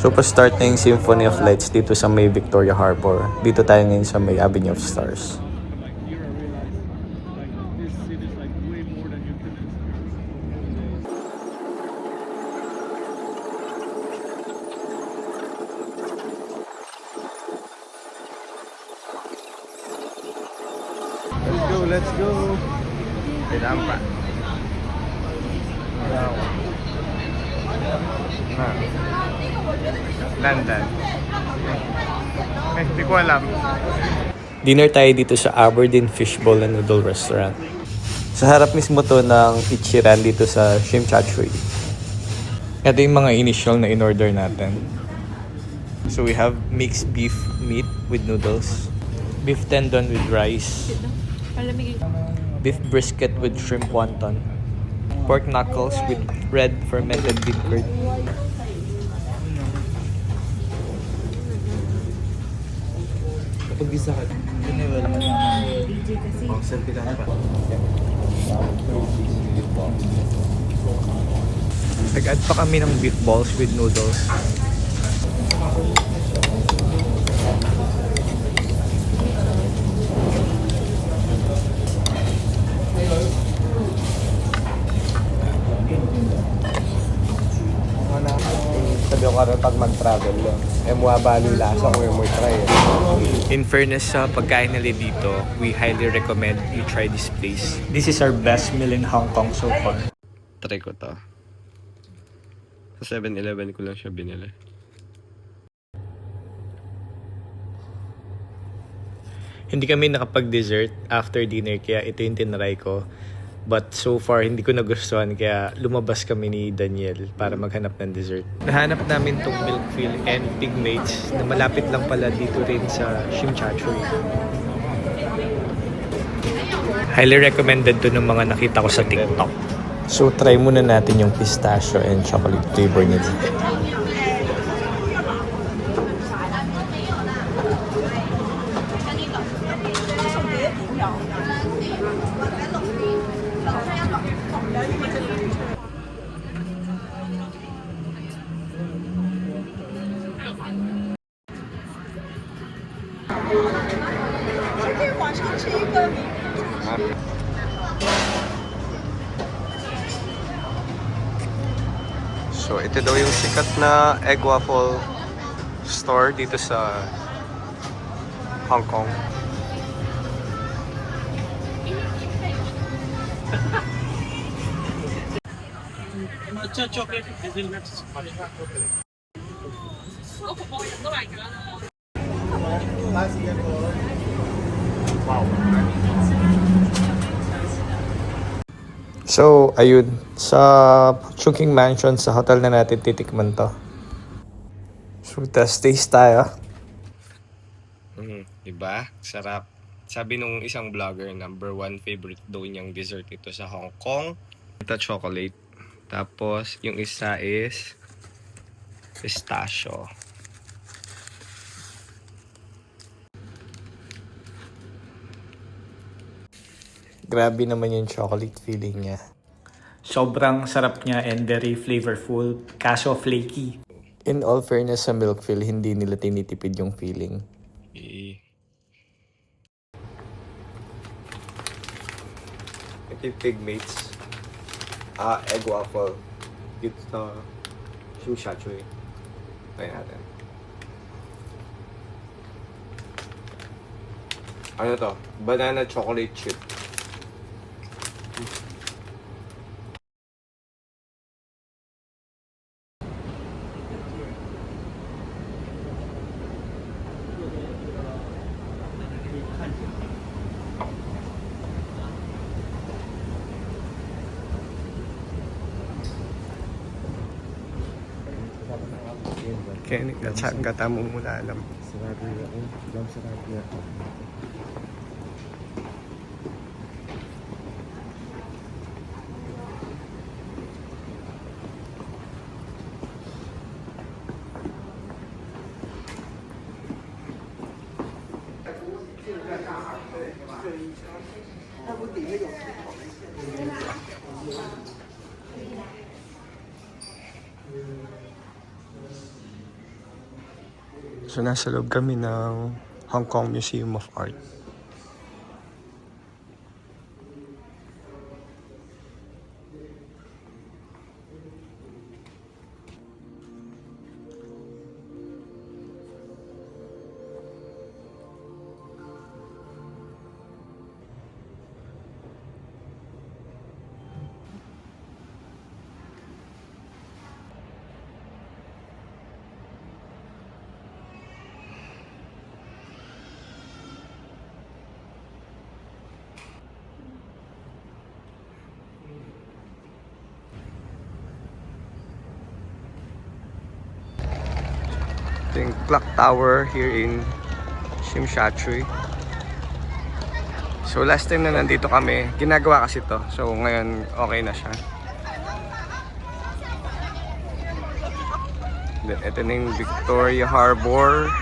So pa-start na yung Symphony of Lights dito sa may Victoria Harbor. Dito tayo ngayon sa may Avenue of Stars. Let's go! Kailangan pa. London. Hindi ko alam. Dinner tayo dito sa Aberdeen Fishbowl and Noodle Restaurant. Sa harap mismo to ng Ichiran dito sa Shim Chachoy. Ito yung mga initial na in-order natin. So we have mixed beef meat with noodles, beef tendon with rice, beef brisket with shrimp wonton, pork knuckles with red fermented bean curd, Pag-isa ka, nag-add pa kami ng beef balls with noodles. sabi ko karoon pag mag-travel lang. Mukha bali lasa ko yung try. In fairness sa pagkain nila dito, we highly recommend you try this place. This is our best meal in Hong Kong so far. Try ko to. Sa 7-Eleven ko lang siya binili. Hindi kami nakapag-dessert after dinner kaya ito yung tinry ko. But so far, hindi ko nagustuhan kaya lumabas kami ni Daniel para maghanap ng dessert. Nahanap namin tong Milkfield and Pigmates na malapit lang pala dito rin sa Shim Chachoy. Highly recommended to ng mga nakita ko sa TikTok. So try muna natin yung pistachio and chocolate flavor niya dito. So, ito daw yung sikat na egg waffle store dito sa Hong Kong. So, ayun. Sa Chungking Mansion, sa hotel na natin titikman to. So, test taste tayo. Diba? Sarap. Sabi nung isang vlogger, number 1 favorite daw niyang dessert ito sa Hong Kong. Ito chocolate. Tapos, yung isa is pistachio. Grabe naman yung chocolate feeling niya. Sobrang sarap niya and very flavorful, kaso flaky. In all fairness sa Milkfield, hindi nila tinitipid yung feeling. Ito yung Pigmates. Egg waffle. Dito sa Shim Chachoy. Try natin. Ano to? Banana chocolate chip. Kaya nagkata mo muna alam. So nasa loob kami ng Hong Kong Museum of Art. Ito yung clock tower here in Tsim Sha Tsui. So last time na nandito kami, ginagawa kasi to. So ngayon okay na siya. Then ito na yung Victoria Harbor.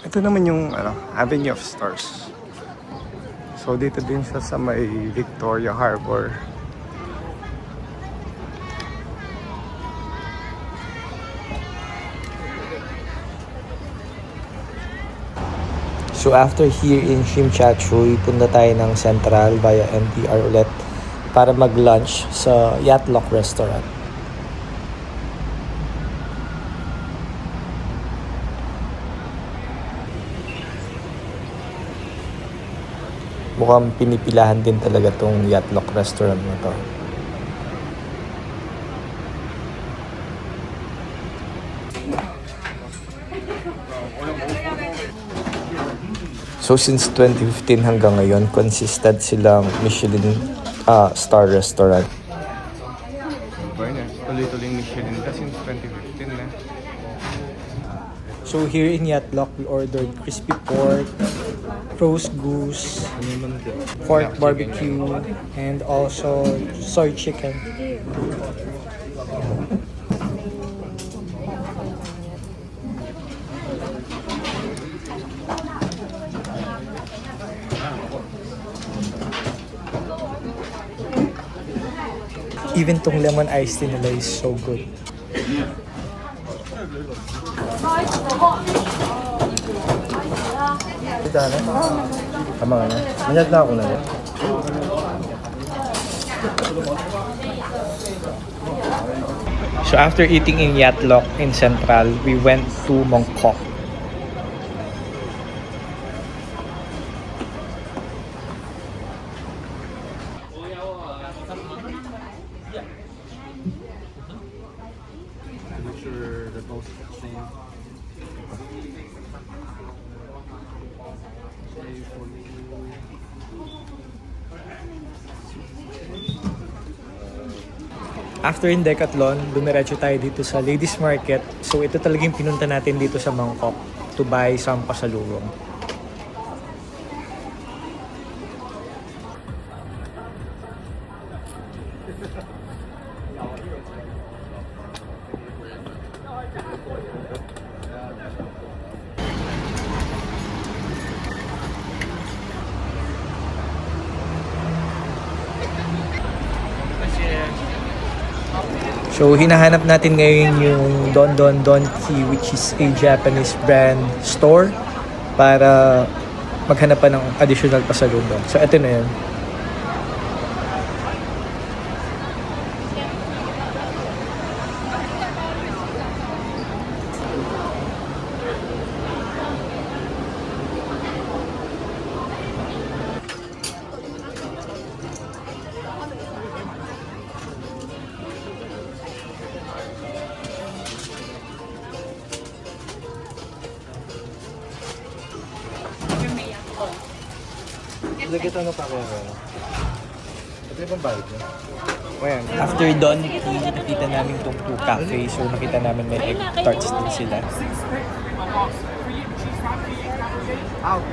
Ito naman yung Avenue of Stars. So dito din siya sa may Victoria Harbor. So after here in Tsim Sha Tsui, punta tayo ng Central via MTR ulit para mag-lunch sa Yatlok Restaurant. Mukhang pinipilahan din talaga tong Yatlok Restaurant na to. So since 2015 hanggang ngayon, consistent silang Michelin star restaurant. Tuloy-tuloy Michelin ka since 2015 na. So here in Yatlok, we ordered crispy pork, roast goose, pork barbecue, and also soy chicken. Even tong lemon iced tea nila is so good. Kita na? Tama na. Manyad na ako na yan. So after eating in Yatlok in Central, we went to Mongkok. After in Decathlon, dumiretso tayo dito sa Ladies Market. So ito talagang pinunta natin dito sa Mongkok to buy some pasalubong. So, hinahanap natin ngayon yung Don Don Donki, which is a Japanese brand store para maghanap pa ng additional pasalubong. So, ito na yun. Lagit ano pa kaya? Ito yung bayad niya. Ayan. After Don, nakita namin tong two cafe. So, nakita namin may egg tarts din sila. Out.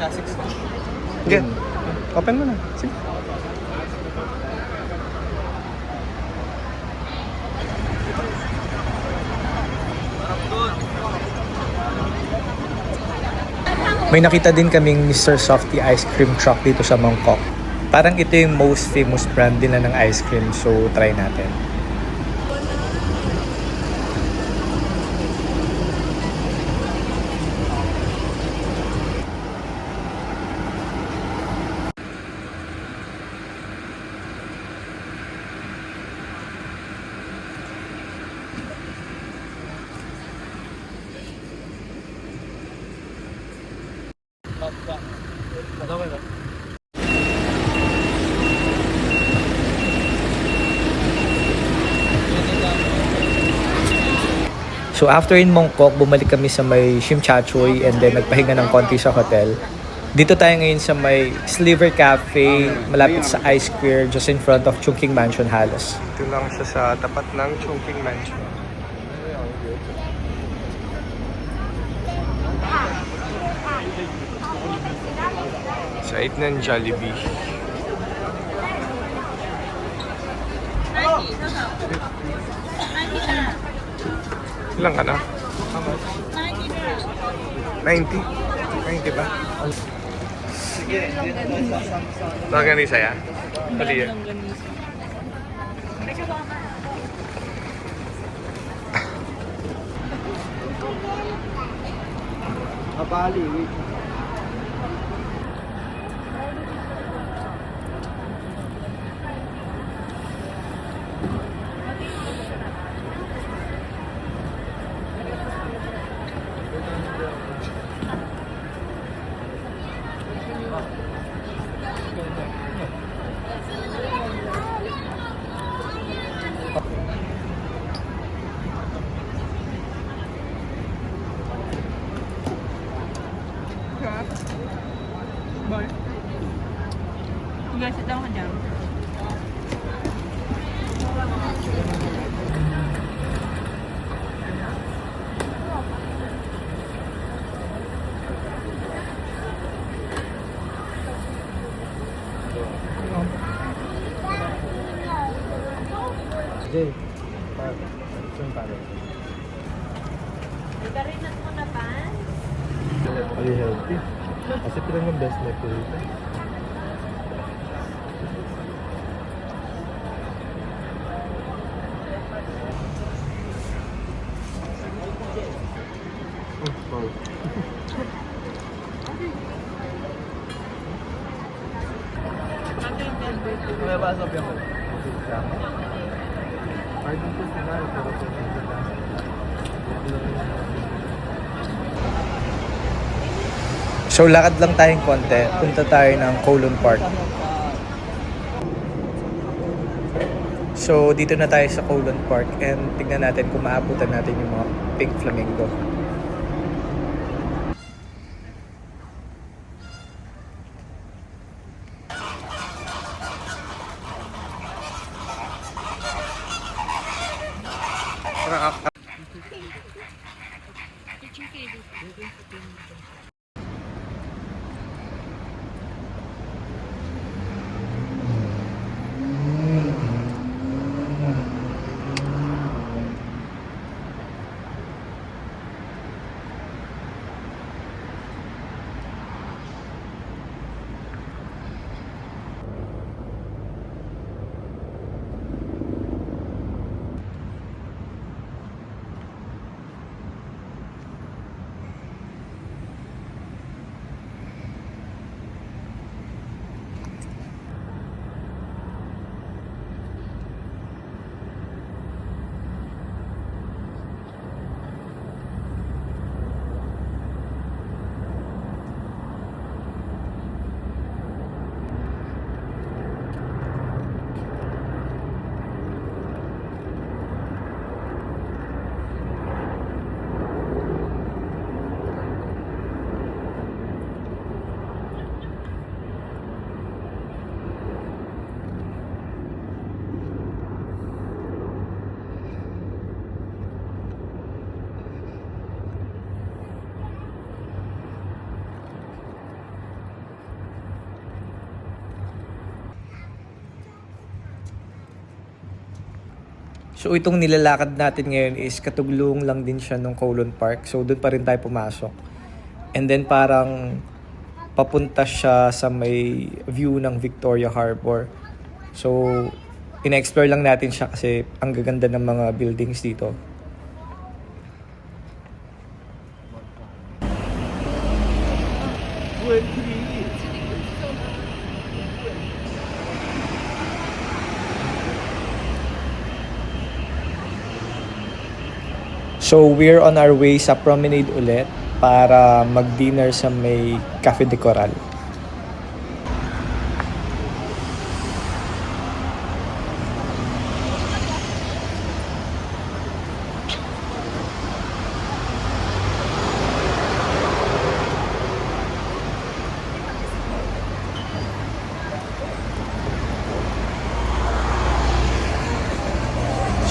Sa 6. Get. Open mo na. Sige. May nakita din kaming Mr. Softy ice cream truck dito sa Mongkok. Parang ito yung most famous brand nila ng ice cream. So, try natin. So after in Mongkok, bumalik kami sa may Shimchachoy and then nagpahinga ng konti sa hotel. Dito tayo ngayon sa may Sliver Cafe, malapit sa Ice Square, just in front of Chungking Mansion Halos. Ito lang siya sa tapat ng Chungking Mansion. Side ng Jollibee. Ilang ka na? 90? 90 ba? Longganisa ya? Mali yan. Kabali, wait. Guys, sit down ka dyan. Jay, pare. Nagkarinas mo na pa? Are you healthy? Kasi pinag yung best life ko dito. So, lakad lang tayong konti. Punta tayo ng Kowloon Park. So, dito na tayo sa Kowloon Park and tignan natin kung maabutan natin yung mga pink flamingo. So itong nilalakad natin ngayon is katuglong lang din siya nung Kowloon Park. So doon pa rin tayo pumasok. And then parang papunta siya sa may view ng Victoria Harbor. So ina-explore lang natin siya kasi ang gaganda ng mga buildings dito. So we're on our way sa promenade ulit para mag-dinner sa may Cafe de Coral.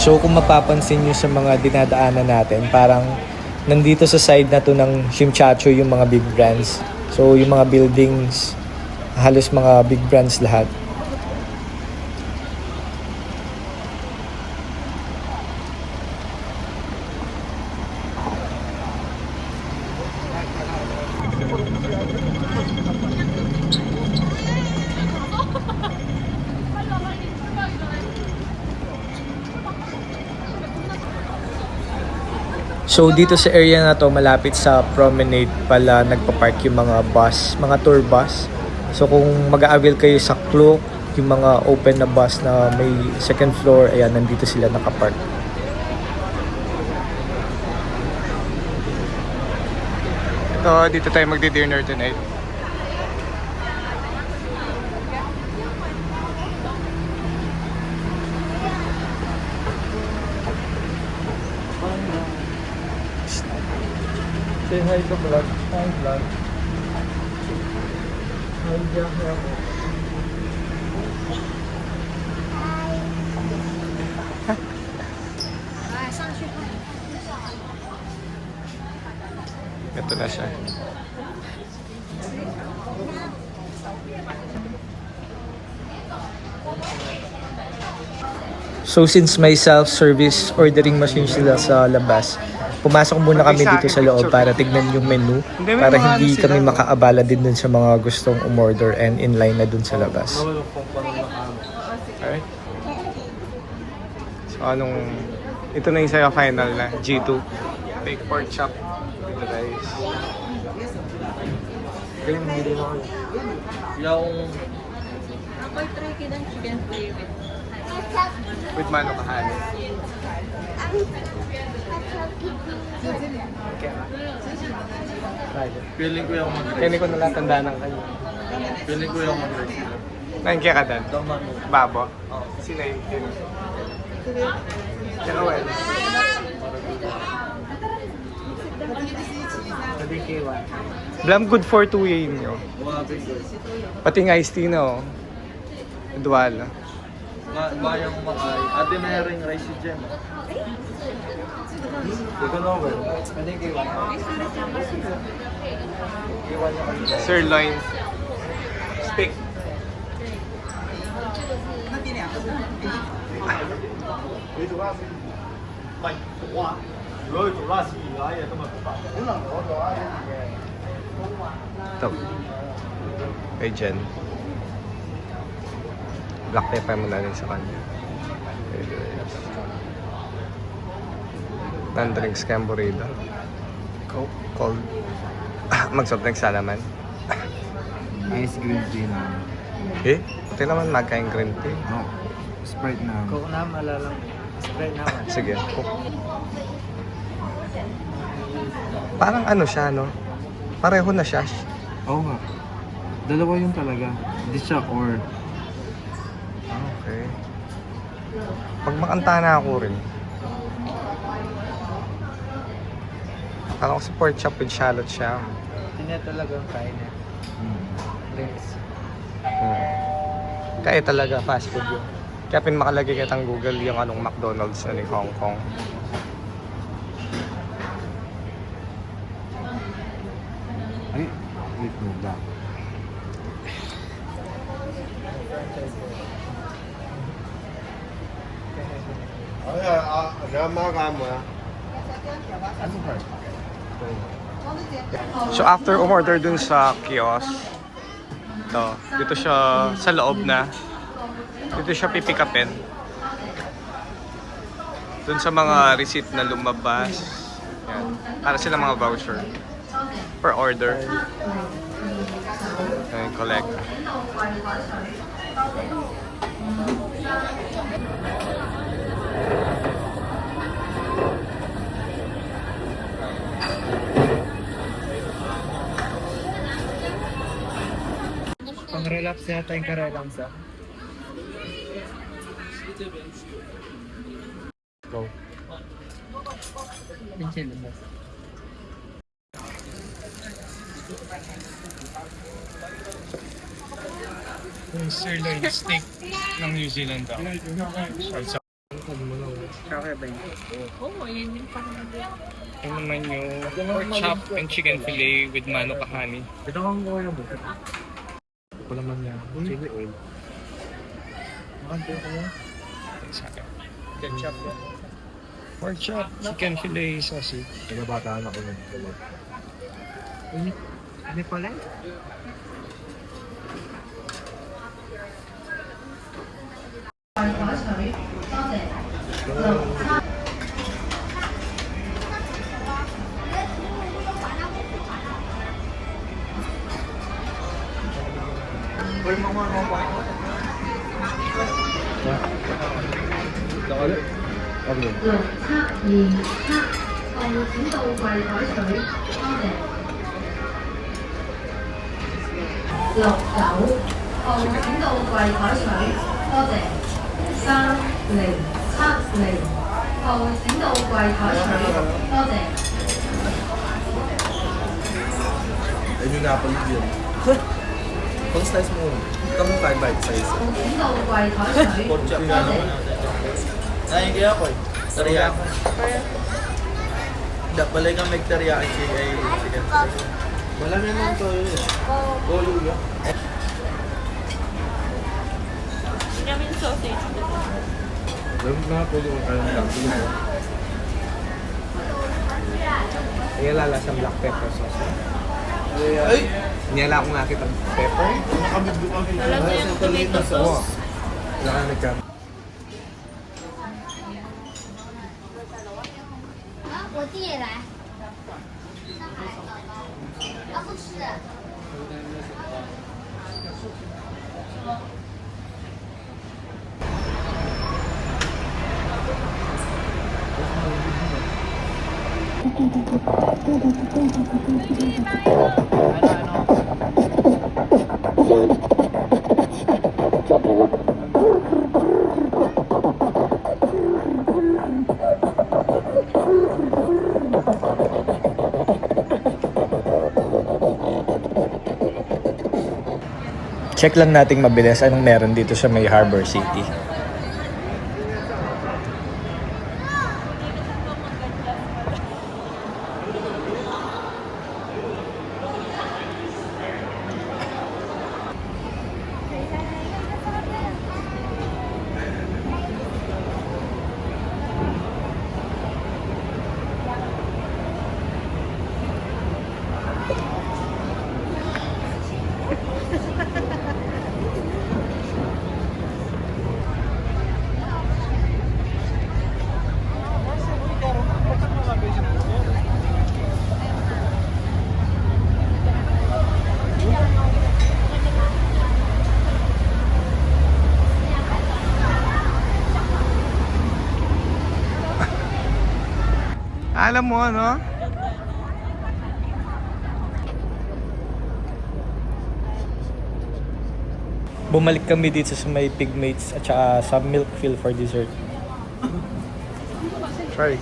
So kung mapapansin nyo sa mga dinadaanan natin, parang nandito sa side na to ng Shimchachoy yung mga big brands. So yung mga buildings, halos mga big brands lahat. So dito sa area na to, malapit sa promenade pala nagpa-park yung mga bus, mga tour bus. So kung mag-a-avail kayo sa Klook, yung mga open na bus na may second floor, ayan, nandito sila nakapark. So dito tayo magdi-dinner tonight. Say hi to vlog. Hi vlog. Hi vlog. Ito na siya. So since may self-service ordering machine sila sa labas, pumasok muna kami dito sa loob para tignan yung menu para hindi kami makaabala din dun sa mga gustong umorder and inline na dun sa labas. Alright. So ito na yung sa'yo final na G2. Bake pork chop. Dito guys. Galing hindi na ako. Yung Ako'y try kitang chicken flavor. With manok kahali. feeling ko yung mag-rice. Kaya ko nalatandaan ng kanya. Feeling ko yung mag-rice. Nandiyan ka dan? Babo? Sila yung yun. Kaya well. Blam good for 2 yun nyo. Pati ng iced tea na oh. Dual. Bayang makay. Ate may ring rice si Jem. Ikaw na well. Sirloin. Steak. Ito. Kay Jen. Black pepper mo na rin sa kanya. Non-drinks Camborida. Coke. Cold. Mag-soft drinks salaman. Ice green tea na. Eh? Puti naman magkain green tea. No. Sprite na. Coke na, malala. Sprite na. Sige. Coke. Parang ano siya, no? Pareho na siya. Oo nga. Dalawa yun talaga. Hindi siya or... Okay. Pag makanta na ako rin. Akala ko sa pork chop with shallot siya. Hindi talaga ang kain niya. Drinks. Kaya talaga fast food yun. Kaya makalagay kitang Google yung anong McDonald's na ni Hong Kong. Ay, wait mo ba? So after umorder dun sa kiosk, dito siya sa loob na. Dito siya pipikapin. Dun sa mga receipt na lumabas. Yan. Para sila mga voucher. Per order. And collect. Pang-relax yata yung karelax Go. Yung sirloin steak ng New Zealand daw. Okay ba yun? Oo, yan yung parang Yung naman yung pork chop and chicken fillet with manok kahani. Ito kang gawa na buka. Wala man yan. Chili oil. Makanta ko yan. Sa akin. Ketchup yan. Pork chop, chicken fillet, sausage. Nagabataan ako nun. Hindi pala? Ayun yung Napoli yun. Pang slice mo. Kamong 5 bite size. Pork chop nga naman. Ay, kaya ko eh. Teriyaki. Balay kang mag-teriyaki chicken. Wala na naman to yun eh. Bolo yun. Hindi namin sausage. Alam mo na po yung kalang lang. Kaya lalasang black pepper sauce. Ay! Niyala ko nga kitang pepper. Wala na yung tomato sauce. Wala ka nagkam. 我弟也来。啊，不吃。 Check lang nating mabilis anong meron dito sa may Harbor City. Alam mo, ano? Bumalik kami dito sa may Pigmates at saka sa Milkfield for dessert. Try.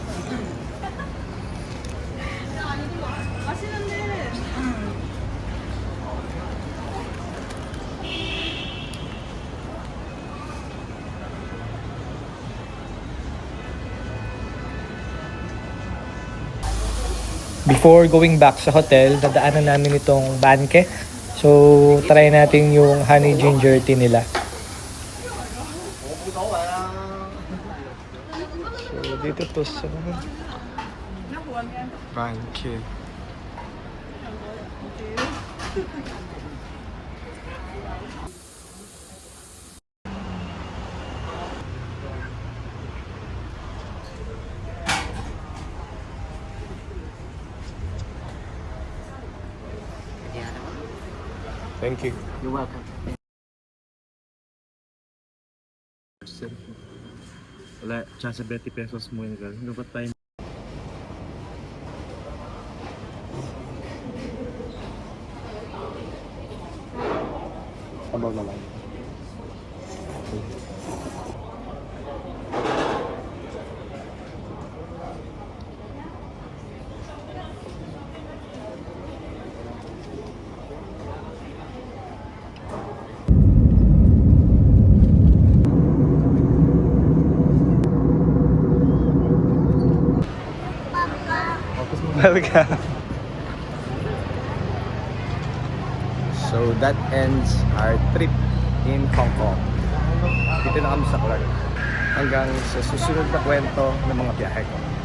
Before going back sa hotel, dadaanan namin itong banke. So, try natin yung honey ginger tea nila. Dito to sa Banque. Thank you. You're welcome. Wala, chance 20 pesos mo yun. Ano ba tayo? Sabaw na lang. Welcome. So that ends our trip in Hong Kong. Dito na kami sa Clark. Hanggang sa susunod na kwento ng mga biyahe ko.